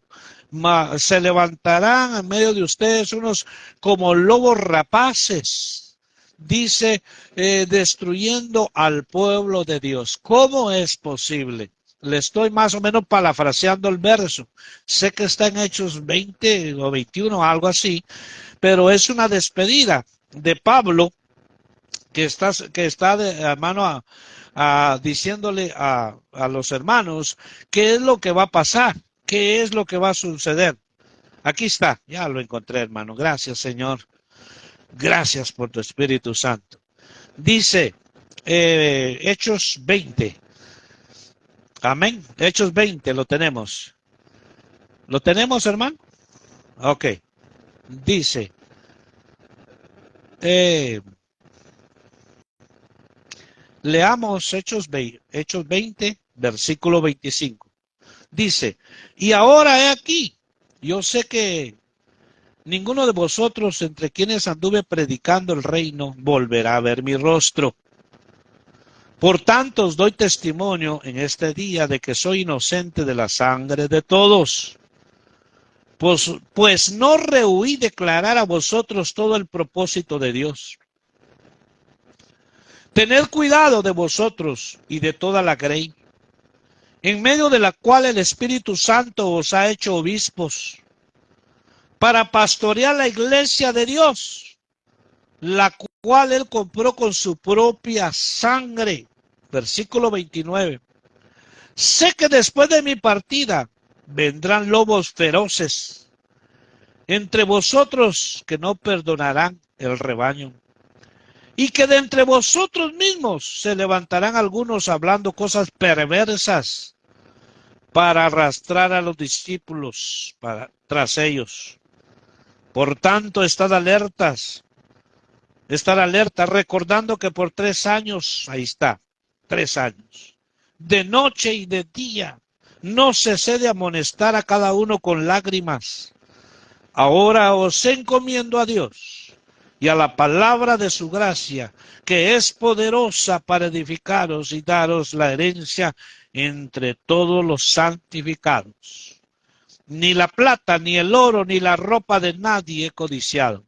Se levantarán en medio de ustedes unos como lobos rapaces, dice, destruyendo al pueblo de Dios. ¿Cómo es posible? Le estoy más o menos parafraseando el verso. Sé que está en Hechos 20 o 21, algo así, pero es una despedida de Pablo que está de mano diciéndole a los hermanos qué es lo que va a pasar, qué es lo que va a suceder. Aquí está, ya lo encontré, hermano. Gracias, Señor. Gracias por tu Espíritu Santo. Dice Hechos 20. Amén. Hechos 20, lo tenemos. ¿Lo tenemos, hermano? Ok. Dice, eh, leamos Hechos 20, versículo 25. Dice, y ahora he aquí, yo sé que ninguno de vosotros entre quienes anduve predicando el reino volverá a ver mi rostro. Por tanto, os doy testimonio en este día de que soy inocente de la sangre de todos. Pues no rehuí declarar a vosotros todo el propósito de Dios. Tened cuidado de vosotros y de toda la grey, en medio de la cual el Espíritu Santo os ha hecho obispos, para pastorear la iglesia de Dios, la cual él compró con su propia sangre. Versículo 29. Sé que después de mi partida vendrán lobos feroces entre vosotros que no perdonarán el rebaño. Y que de entre vosotros mismos se levantarán algunos hablando cosas perversas para arrastrar a los discípulos tras ellos. Por tanto, estar alerta, recordando que por 3 años, ahí está, 3 años, de noche y de día, no cesé de amonestar a cada uno con lágrimas. Ahora os encomiendo a Dios y a la palabra de su gracia, que es poderosa para edificaros y daros la herencia entre todos los santificados. Ni la plata, ni el oro, ni la ropa de nadie he codiciado,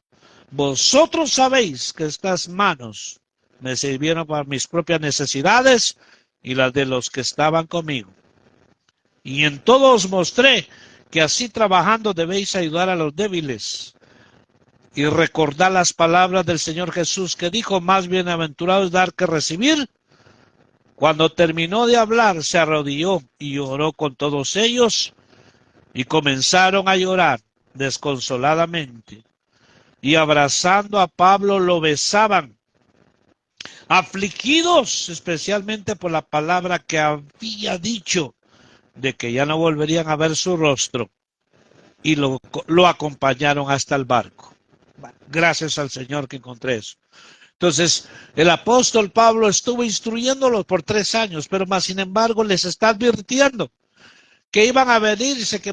Vosotros sabéis que estas manos me sirvieron para mis propias necesidades y las de los que estaban conmigo. Y en todo os mostré que así trabajando debéis ayudar a los débiles y recordar las palabras del Señor Jesús que dijo, más bienaventurado es dar que recibir. Cuando terminó de hablar, se arrodilló y oró con todos ellos y comenzaron a llorar desconsoladamente. Y abrazando a Pablo lo besaban, afligidos especialmente por la palabra que había dicho de que ya no volverían a ver su rostro, y lo acompañaron hasta el barco. Gracias al Señor que encontré eso. Entonces, el apóstol Pablo estuvo instruyéndolos por 3 años, pero más sin embargo les está advirtiendo que iban a venirse, que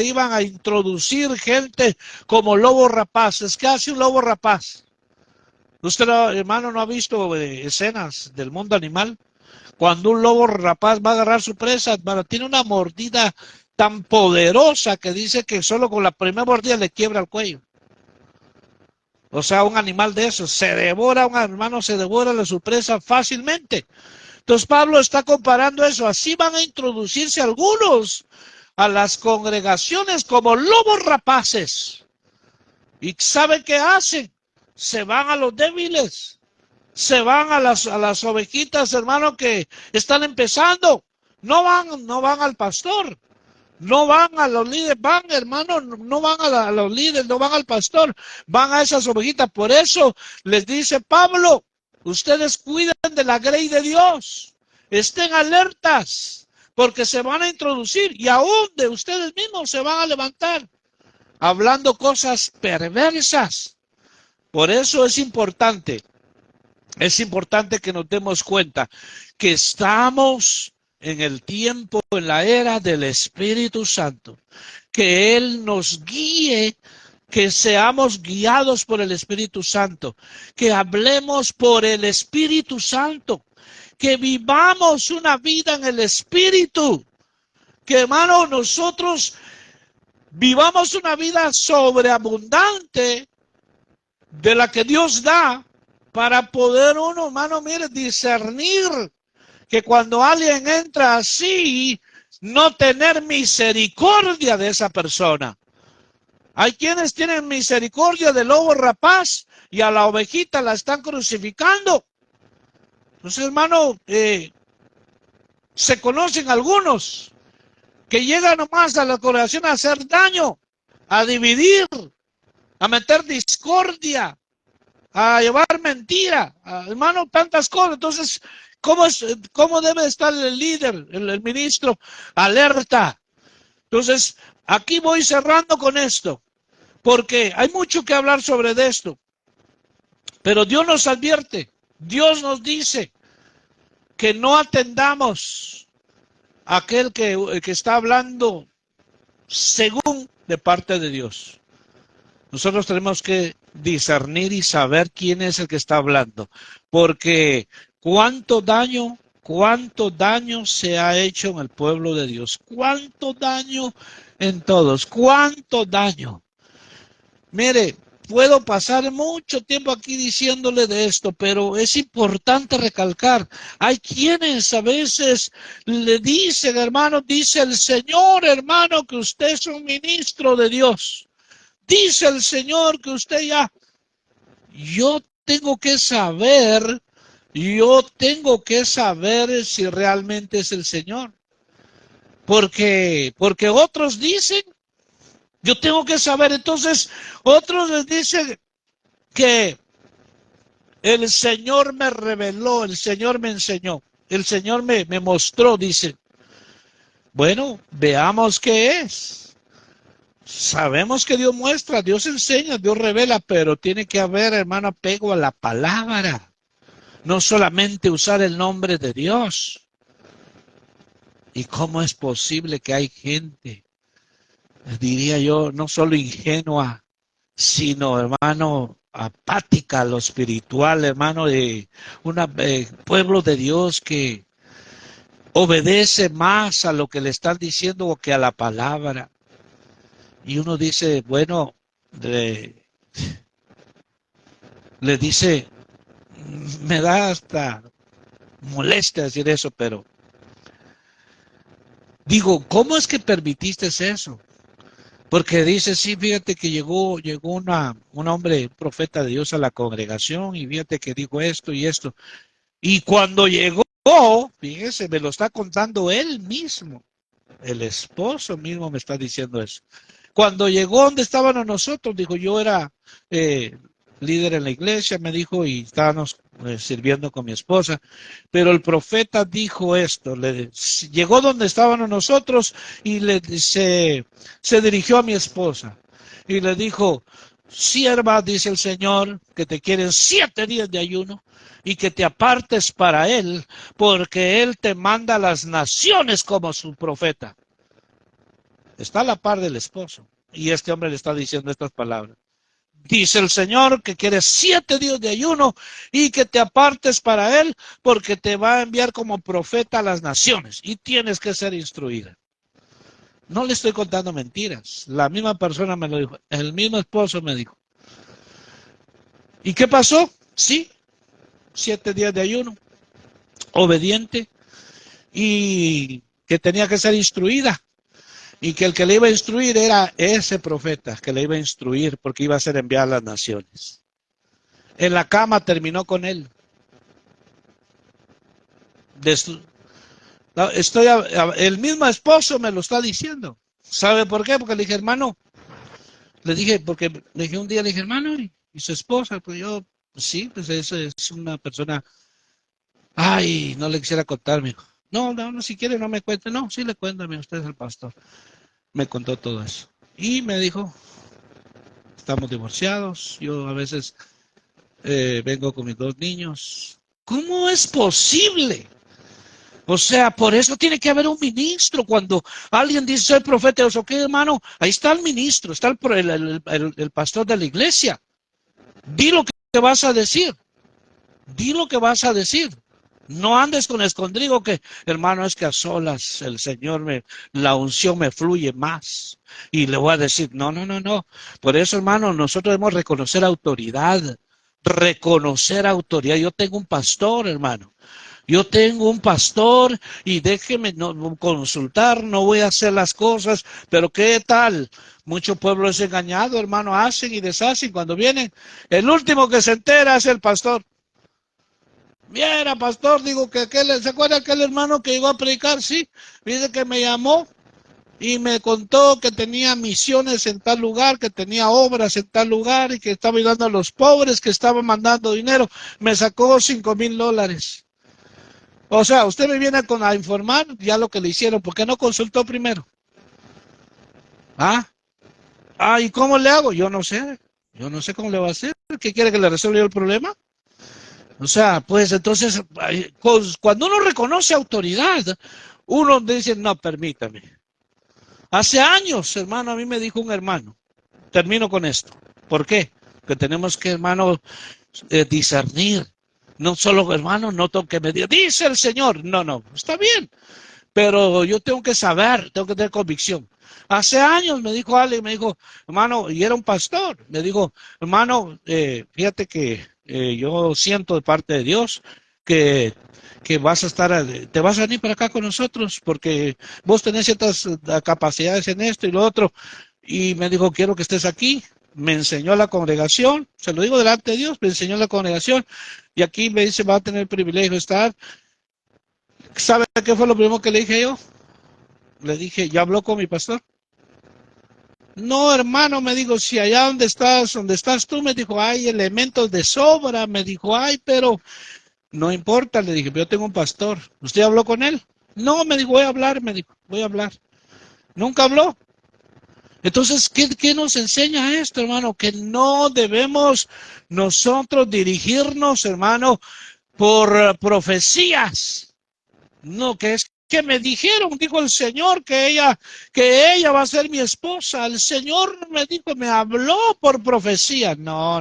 iban a introducir gente como lobos rapaces. ¿Qué hace un lobo rapaz? Usted, hermano, ¿no ha visto escenas del mundo animal? Cuando un lobo rapaz va a agarrar su presa, hermano, tiene una mordida tan poderosa que dice que solo con la primera mordida le quiebra el cuello. O sea, un animal de esos se devora, un hermano se devora a su presa fácilmente. Entonces Pablo está comparando eso. Así van a introducirse algunos a las congregaciones como lobos rapaces. ¿Y saben qué hacen? Se van a los débiles. Se van a las ovejitas, hermano, que están empezando. No van al pastor. No van a los líderes, van, hermano, no van a los líderes, no van al pastor, van a esas ovejitas. Por eso les dice Pablo, ustedes cuiden de la grey de Dios, estén alertas, porque se van a introducir y aún de ustedes mismos se van a levantar, hablando cosas perversas. Por eso es importante que nos demos cuenta que estamos en el tiempo, en la era del Espíritu Santo, que Él nos guíe, que seamos guiados por el Espíritu Santo, que hablemos por el Espíritu Santo, que vivamos una vida en el Espíritu, que hermano nosotros vivamos una vida sobreabundante de la que Dios da para poder uno, hermano, mire, discernir que cuando alguien entra así, no tener misericordia de esa persona. Hay quienes tienen misericordia del lobo rapaz y a la ovejita la están crucificando. Entonces, hermano, se conocen algunos que llegan nomás a la congregación a hacer daño, a dividir, a meter discordia, a llevar mentira, hermano, tantas cosas. Entonces, ¿cómo debe estar el líder, el ministro? Alerta. Entonces, aquí voy cerrando con esto, porque hay mucho que hablar sobre esto. Pero Dios nos advierte, Dios nos dice que no atendamos a aquel que está hablando según de parte de Dios. Nosotros tenemos que discernir y saber quién es el que está hablando, porque cuánto daño se ha hecho en el pueblo de Dios, cuánto daño en todos, cuánto daño. Mire, puedo pasar mucho tiempo aquí diciéndole de esto, pero es importante recalcar, hay quienes a veces le dicen, hermano, dice el Señor, hermano, que usted es un ministro de Dios. Dice el Señor que usted ya, yo tengo que saber si realmente es el Señor. Porque otros dicen, yo tengo que saber. Entonces, otros les dicen que el Señor me reveló, el Señor me enseñó, el Señor me mostró, dice. Bueno, veamos qué es. Sabemos que Dios muestra, Dios enseña, Dios revela, pero tiene que haber, hermano, apego a la palabra. No solamente usar el nombre de Dios. ¿Y cómo es posible que hay gente, diría yo, no solo ingenua, sino, hermano, apática a lo espiritual, hermano, de un pueblo de Dios que obedece más a lo que le están diciendo que a la palabra? Y uno dice, bueno, le dice, me da hasta molestia decir eso, pero digo, ¿cómo es que permitiste eso? Porque dice, sí, fíjate que llegó un hombre, un profeta de Dios a la congregación y fíjate que dijo esto y esto. Y cuando llegó, fíjese, me lo está contando él mismo. El esposo mismo me está diciendo eso. Cuando llegó donde estábamos nosotros, dijo, yo era eh, líder en la iglesia, me dijo, y estábamos sirviendo con mi esposa. Pero el profeta dijo esto, llegó donde estábamos nosotros y se dirigió a mi esposa y le dijo, sierva, dice el Señor, que te quieren 7 días de ayuno y que te apartes para Él, porque Él te manda a las naciones como su profeta. Está a la par del esposo. Y este hombre le está diciendo estas palabras. Dice el Señor que quieres 7 días de ayuno y que te apartes para Él porque te va a enviar como profeta a las naciones y tienes que ser instruida. No le estoy contando mentiras. La misma persona me lo dijo. El mismo esposo me dijo. ¿Y qué pasó? Sí, 7 días de ayuno. Obediente y que tenía que ser instruida. Y que el que le iba a instruir era ese profeta que le iba a instruir porque iba a ser enviado a las naciones. En la cama terminó con él. El mismo esposo me lo está diciendo. ¿Sabe por qué? Porque le dije, hermano, porque le dije un día, le dije, hermano, y su esposa, pues yo, sí, pues eso es una persona, ay, no le quisiera contar, mijo. No, si quiere no me cuente, no, sí le cuéntame, usted es el pastor. Me contó todo eso. Y me dijo, estamos divorciados, yo a veces vengo con mis 2 niños. ¿Cómo es posible? O sea, por eso tiene que haber un ministro. Cuando alguien dice soy profeta, ¿o qué, hermano? Ahí está el ministro, está el pastor de la iglesia. Di lo que vas a decir. Di lo que vas a decir. No andes con escondrigo que, hermano, es que a solas el Señor la unción me fluye más. Y le voy a decir, no. Por eso, hermano, nosotros debemos reconocer autoridad. Reconocer autoridad. Yo tengo un pastor, hermano. Yo tengo un pastor y déjeme consultar, no voy a hacer las cosas, pero ¿qué tal? Mucho pueblo es engañado, hermano, hacen y deshacen cuando vienen. El último que se entera es el pastor. Mira, pastor, digo que ¿se acuerda aquel hermano que llegó a predicar? Sí, dice que me llamó y me contó que tenía misiones en tal lugar, que tenía obras en tal lugar y que estaba ayudando a los pobres, que estaba mandando dinero. Me sacó $5,000. O sea, usted me viene a informar ya lo que le hicieron. ¿Por qué no consultó primero? ¿Ah? ¿Y cómo le hago? Yo no sé. Yo no sé cómo le va a hacer. ¿Qué quiere que le resuelva el problema? O sea, pues entonces, cuando uno reconoce autoridad, uno dice, no, permítame. Hace años, hermano, a mí me dijo un hermano, termino con esto. ¿Por qué? Que tenemos que, hermano, discernir. No solo, hermano, no tengo que medir. Dice el Señor. No, está bien. Pero yo tengo que saber, tengo que tener convicción. Hace años me dijo alguien, me dijo, hermano, y era un pastor, me dijo, hermano, fíjate que yo siento de parte de Dios que vas a estar, te vas a venir para acá con nosotros porque vos tenés ciertas capacidades en esto y lo otro. Y me dijo, quiero que estés aquí. Me enseñó la congregación, se lo digo delante de Dios, me enseñó la congregación y aquí me dice, va a tener el privilegio de estar. ¿Sabe qué fue lo primero que le dije yo? Le dije, ¿ya habló con mi pastor? No, hermano, me dijo, si allá donde estás tú, me dijo, hay elementos de sobra, me dijo, pero no importa, le dije, yo tengo un pastor. ¿Usted habló con él? No, me dijo, voy a hablar, me dijo, voy a hablar. Nunca habló. Entonces, ¿qué nos enseña esto, hermano? Que no debemos nosotros dirigirnos, hermano, por profecías. No, que es que me dijeron, dijo el Señor, que ella va a ser mi esposa. El Señor me dijo, me habló por profecía. No.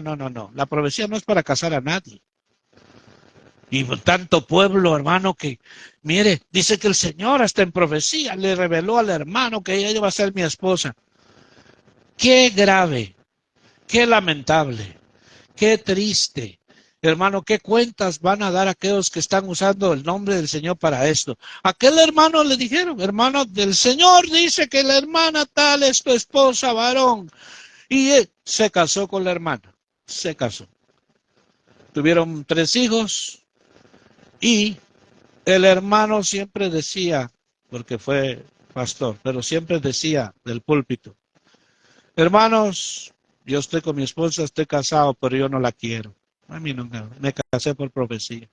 La profecía no es para casar a nadie. Y tanto pueblo, hermano, que, mire, dice que el Señor hasta en profecía le reveló al hermano que ella va a ser mi esposa. Qué grave, qué lamentable Qué triste. Hermano, ¿qué cuentas van a dar aquellos que están usando el nombre del Señor para esto? Aquel hermano le dijeron, hermano, del Señor dice que la hermana tal es tu esposa, varón. Y él se casó con la hermana, se casó. Tuvieron 3 hijos y el hermano siempre decía, porque fue pastor, pero siempre decía del púlpito, hermanos, yo estoy con mi esposa, estoy casado, pero yo no la quiero. A mí nunca, me casé por profecía.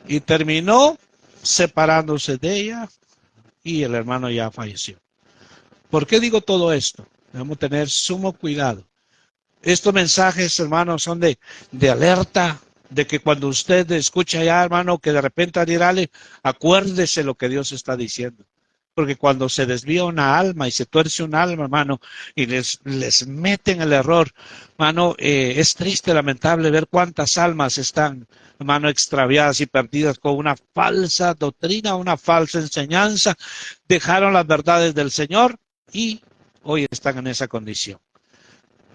Y terminó separándose de ella y el hermano ya falleció. ¿Por qué digo todo esto? Debemos tener sumo cuidado. Estos mensajes, hermanos, son de alerta, de que cuando usted escucha ya, hermano, que de repente dirale, acuérdese lo que Dios está diciendo. Porque cuando se desvía una alma y se tuerce un alma, hermano, y les meten el error, hermano, es triste, lamentable ver cuántas almas están, hermano, extraviadas y perdidas con una falsa doctrina, una falsa enseñanza. Dejaron las verdades del Señor y hoy están en esa condición.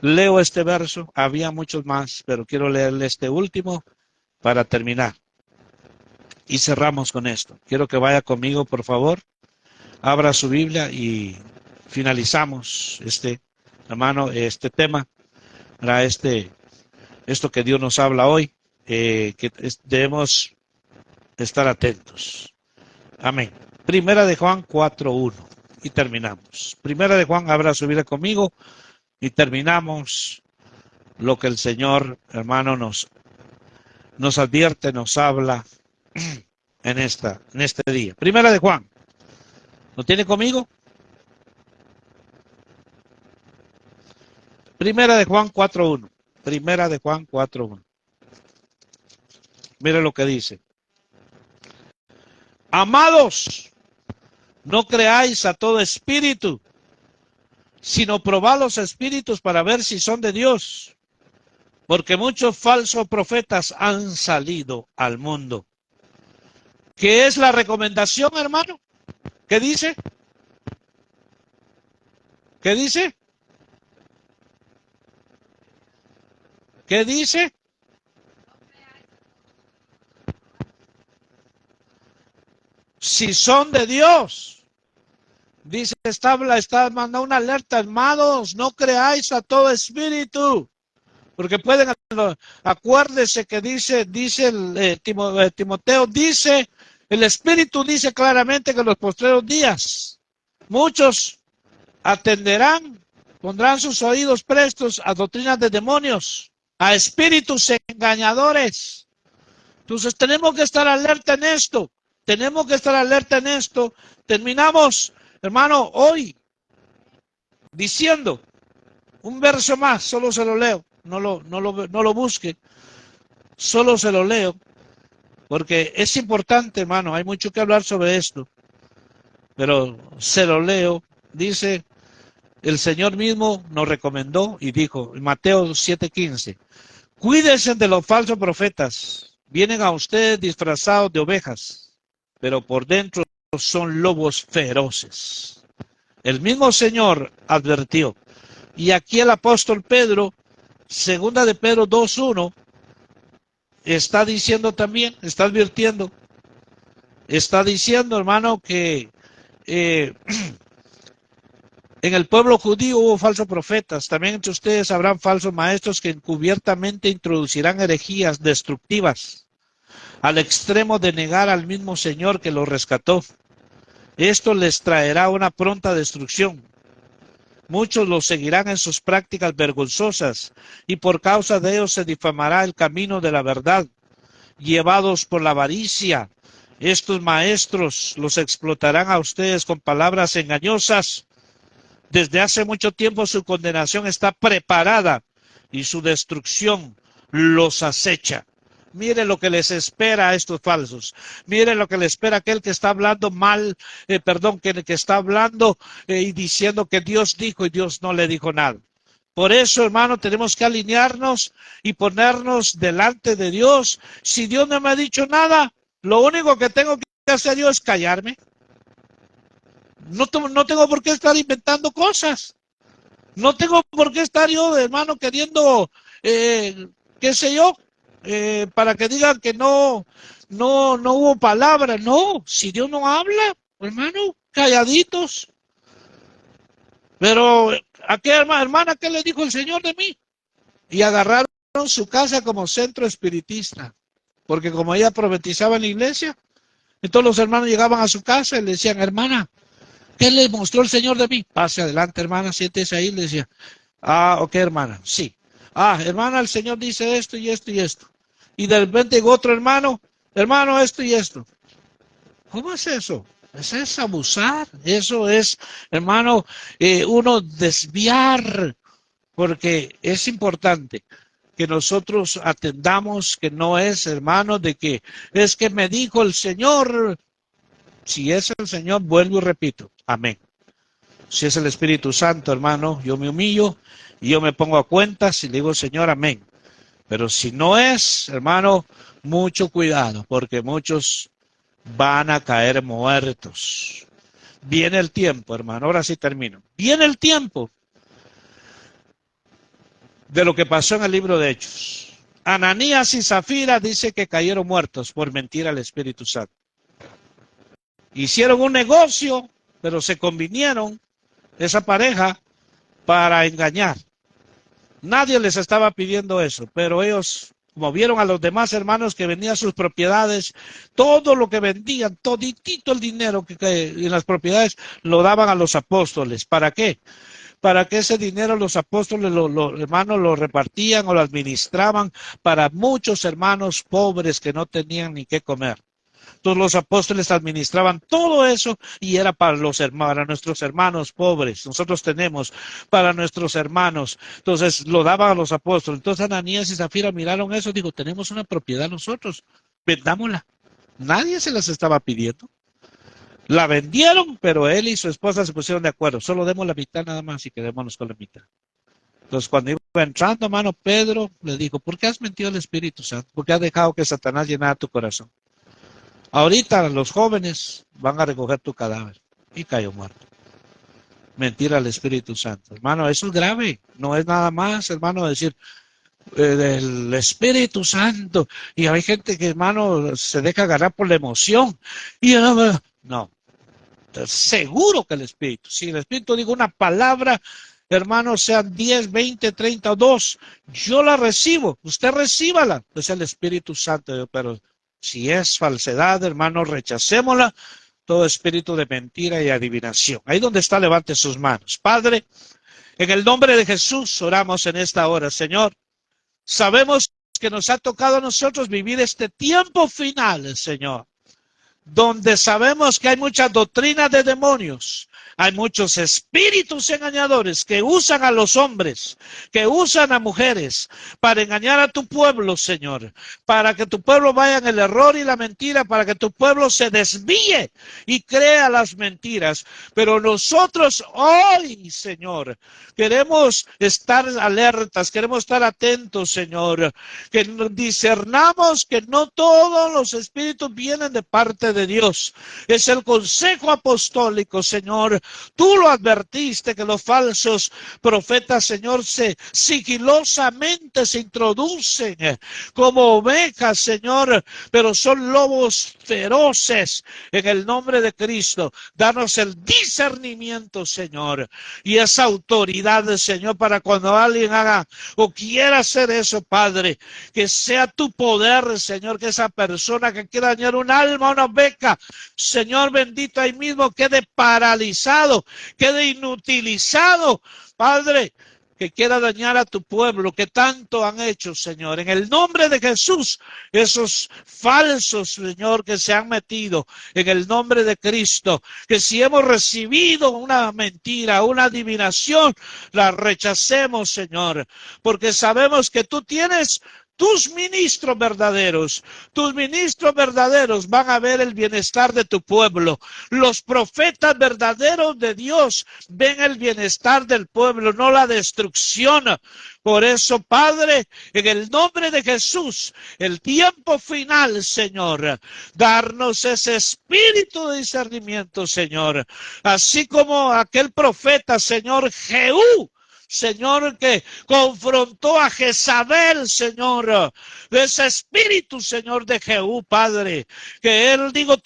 Leo este verso, había muchos más, pero quiero leerle este último para terminar. Y cerramos con esto. Quiero que vaya conmigo, por favor. Abra su Biblia y finalizamos hermano, este tema, para esto que Dios nos habla hoy, que debemos estar atentos. Amén. Primera de Juan 4:1 y terminamos. Primera de Juan, abra su Biblia conmigo y terminamos lo que el Señor, hermano, nos advierte, nos habla en este día. Primera de Juan. ¿Lo tiene conmigo? Primera de Juan 4:1. Primera de Juan 4:1. Mire lo que dice. Amados, no creáis a todo espíritu, sino probad los espíritus para ver si son de Dios, porque muchos falsos profetas han salido al mundo. ¿Qué es la recomendación, hermano? ¿Qué dice? ¿Qué dice? ¿Qué dice? Si son de Dios. Dice, está mandando una alerta, hermanos, no creáis a todo espíritu. Porque pueden, acuérdese que dice Timoteo, dice, el Espíritu dice claramente que en los postreros días muchos atenderán, pondrán sus oídos prestos a doctrinas de demonios, a espíritus engañadores. Entonces tenemos que estar alerta en esto, tenemos que estar alerta en esto. Terminamos, hermano, hoy diciendo un verso más, solo se lo leo, no lo busque, solo se lo leo, porque es importante, hermano, hay mucho que hablar sobre esto, pero se lo leo. Dice, el Señor mismo nos recomendó y dijo, en Mateo 7:15, cuídense de los falsos profetas, vienen a ustedes disfrazados de ovejas, pero por dentro son lobos feroces. El mismo Señor advirtió. Y aquí el apóstol Pedro, segunda de Pedro 2:1, está diciendo también, está advirtiendo, está diciendo, hermano, que en el pueblo judío hubo falsos profetas. También entre ustedes habrán falsos maestros que encubiertamente introducirán herejías destructivas al extremo de negar al mismo Señor que los rescató. Esto les traerá una pronta destrucción. Muchos los seguirán en sus prácticas vergonzosas y por causa de ellos se difamará el camino de la verdad. Llevados por la avaricia, estos maestros los explotarán a ustedes con palabras engañosas. Desde hace mucho tiempo su condenación está preparada y su destrucción los acecha. Mire lo que les espera a estos falsos. Mire lo que le espera a aquel que está hablando mal, que está hablando y diciendo que Dios dijo y Dios no le dijo nada. Por eso, hermano, tenemos que alinearnos y ponernos delante de Dios. Si Dios no me ha dicho nada, lo único que tengo que hacer yo es callarme. No tengo por qué estar inventando cosas. No tengo por qué estar yo, hermano, queriendo qué sé yo, para que digan que no hubo palabra. No, si Dios no habla, hermano, calladitos. Pero, ¿a qué hermana, qué le dijo el Señor de mí? Y agarraron su casa como centro espiritista, porque como ella profetizaba en la iglesia, entonces los hermanos llegaban a su casa y le decían, hermana, ¿qué le mostró el Señor de mí? Pase adelante, hermana, siéntese ahí, le decía. Ah, ok, hermana, sí. Ah, hermana, el Señor dice esto y esto y esto. Y de repente llegó otro hermano, hermano, esto y esto. ¿Cómo es eso? Eso es abusar, eso es, hermano, uno desviar, porque es importante que nosotros atendamos que no es, hermano, de que es que me dijo el Señor. Si es el Señor, vuelvo y repito, amén. Si es el Espíritu Santo, hermano, yo me humillo y yo me pongo a cuentas y le digo, Señor, amén. Pero si no es, hermano, mucho cuidado, porque muchos van a caer muertos. Viene el tiempo, hermano, ahora sí termino. Viene el tiempo de lo que pasó en el libro de Hechos. Ananías y Zafira dice que cayeron muertos por mentir al Espíritu Santo. Hicieron un negocio, pero se convinieron esa pareja para engañar. Nadie les estaba pidiendo eso, pero ellos, como vieron a los demás hermanos que vendían sus propiedades, todo lo que vendían, toditito el dinero que en las propiedades, lo daban a los apóstoles. ¿Para qué? Para que ese dinero los apóstoles, los hermanos, lo repartían o lo administraban para muchos hermanos pobres que no tenían ni qué comer. Entonces los apóstoles administraban todo eso y era para para nuestros hermanos pobres. Nosotros tenemos para nuestros hermanos. Entonces lo daban a los apóstoles. Entonces Ananías y Zafira miraron eso y digo, tenemos una propiedad nosotros, vendámosla. Nadie se las estaba pidiendo. La vendieron, pero él y su esposa se pusieron de acuerdo. Solo demos la mitad nada más y quedémonos con la mitad. Entonces, cuando iba entrando, hermano, Pedro le dijo, ¿por qué has mentido al Espíritu Santo? ¿Por qué has dejado que Satanás llenara tu corazón? Ahorita los jóvenes van a recoger tu cadáver. Y cayó muerto. Mentir al Espíritu Santo. Hermano, eso es grave. No es nada más, hermano, decir del Espíritu Santo. Y hay gente que, hermano, se deja agarrar por la emoción. Y no. Seguro que el Espíritu. Si el Espíritu diga una palabra, hermano, sean 10, 20, 30 o 2, yo la recibo. Usted recíbala. Es el Espíritu Santo. Pero si es falsedad, hermano, rechacémosla. Todo espíritu de mentira y adivinación. Ahí donde está, levante sus manos. Padre, en el nombre de Jesús oramos en esta hora, Señor. Sabemos que nos ha tocado a nosotros vivir este tiempo final, Señor, donde sabemos que hay muchas doctrinas de demonios. Hay muchos espíritus engañadores que usan a los hombres, que usan a mujeres para engañar a tu pueblo, Señor, para que tu pueblo vaya en el error y la mentira, para que tu pueblo se desvíe y crea las mentiras. Pero nosotros hoy, Señor, queremos estar alertas, queremos estar atentos, Señor, que discernamos que no todos los espíritus vienen de parte de Dios. Es el consejo apostólico, Señor. Tú lo advertiste que los falsos profetas, Señor, sigilosamente se introducen como ovejas, Señor, pero son lobos feroces. En el nombre de Cristo, danos el discernimiento, Señor, y esa autoridad, Señor, para cuando alguien haga o quiera hacer eso, Padre, que sea tu poder, Señor, que esa persona que quiera dañar un alma, una beca, Señor bendito, ahí mismo quede paralizado, quede inutilizado, Padre, que quiera dañar a tu pueblo, que tanto han hecho, Señor. En el nombre de Jesús, esos falsos, Señor, que se han metido, en el nombre de Cristo, que si hemos recibido una mentira, una adivinación, la rechacemos, Señor, porque sabemos que tú tienes tus ministros verdaderos van a ver el bienestar de tu pueblo. Los profetas verdaderos de Dios ven el bienestar del pueblo, no la destrucción. Por eso, Padre, en el nombre de Jesús, el tiempo final, Señor, darnos ese espíritu de discernimiento, Señor. Así como aquel profeta, Señor, Jehú, Señor, que confrontó a Jezabel, Señor, de ese espíritu, Señor, de Jehú, Padre, que él dijo,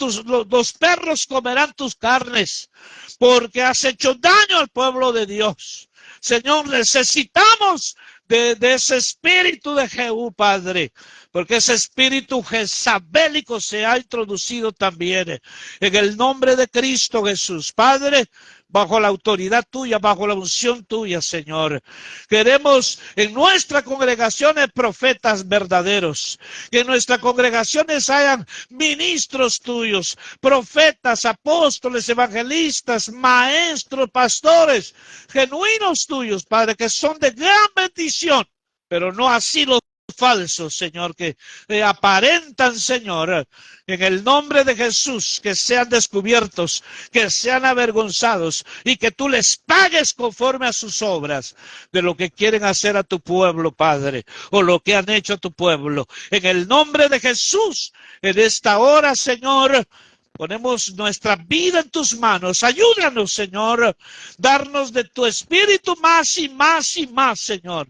los perros comerán tus carnes, porque has hecho daño al pueblo de Dios. Señor, necesitamos de ese espíritu de Jehú, Padre, porque ese espíritu jezabélico se ha introducido también en el nombre de Cristo Jesús, Padre, bajo la autoridad tuya, bajo la unción tuya, Señor. Queremos en nuestras congregaciones profetas verdaderos, que en nuestras congregaciones hayan ministros tuyos, profetas, apóstoles, evangelistas, maestros, pastores, genuinos tuyos, Padre, que son de gran bendición, pero no así los falsos, Señor, que aparentan, Señor, en el nombre de Jesús, que sean descubiertos, que sean avergonzados y que tú les pagues conforme a sus obras de lo que quieren hacer a tu pueblo, Padre, o lo que han hecho a tu pueblo. En el nombre de Jesús, en esta hora, Señor, ponemos nuestra vida en tus manos. Ayúdanos, Señor, darnos de tu espíritu más y más y más, Señor,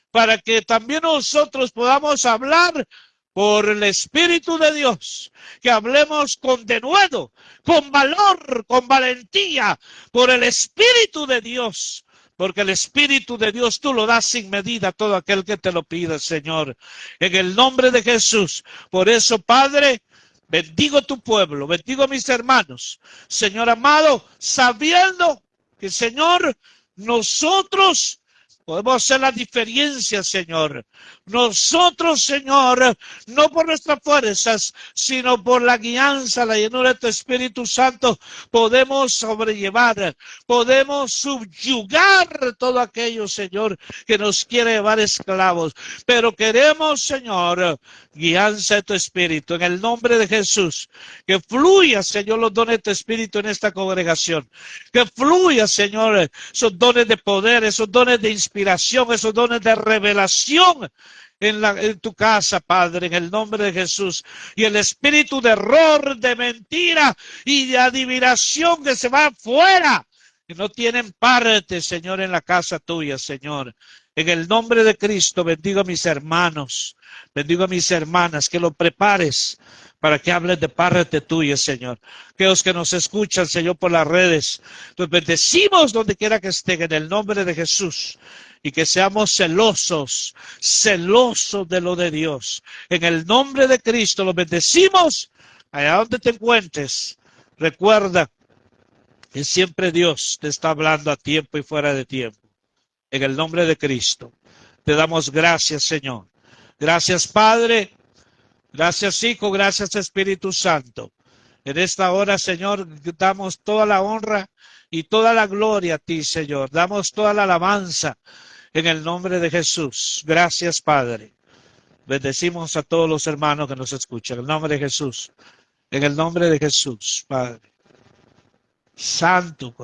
para que también nosotros podamos hablar por el Espíritu de Dios, que hablemos con denuedo, con valor, con valentía, por el Espíritu de Dios, porque el Espíritu de Dios tú lo das sin medida a todo aquel que te lo pida, Señor, en el nombre de Jesús. Por eso, Padre, bendigo tu pueblo, bendigo a mis hermanos, Señor amado, sabiendo que, Señor, nosotros podemos hacer la diferencia, Señor. Nosotros, Señor, no por nuestras fuerzas, sino por la guianza, la llenura de tu Espíritu Santo, podemos sobrellevar, podemos subyugar todo aquello, Señor, que nos quiere llevar esclavos. Pero queremos, Señor, guianza de tu Espíritu, en el nombre de Jesús. Que fluya, Señor, los dones de tu Espíritu en esta congregación. Que fluya, Señor, esos dones de poder, esos dones de inspiración, esos dones de revelación en tu casa, Padre, en el nombre de Jesús. Y el espíritu de error, de mentira y de adivinación que se va afuera, que no tienen parte, Señor, en la casa tuya, Señor. En el nombre de Cristo, bendigo a mis hermanos, bendigo a mis hermanas, que lo prepares para que hables de parte tuya, Señor. Aquellos que nos escuchan, Señor, por las redes, los bendecimos donde quiera que estén, en el nombre de Jesús. Y que seamos celosos, celosos de lo de Dios. En el nombre de Cristo los bendecimos. Allá donde te encuentres, recuerda que siempre Dios te está hablando a tiempo y fuera de tiempo. En el nombre de Cristo te damos gracias, Señor. Gracias, Padre. Gracias, Hijo. Gracias, Espíritu Santo. En esta hora, Señor, damos toda la honra y toda la gloria a ti, Señor. Damos toda la alabanza en el nombre de Jesús. Gracias, Padre. Bendecimos a todos los hermanos que nos escuchan. En el nombre de Jesús. En el nombre de Jesús, Padre. Santo.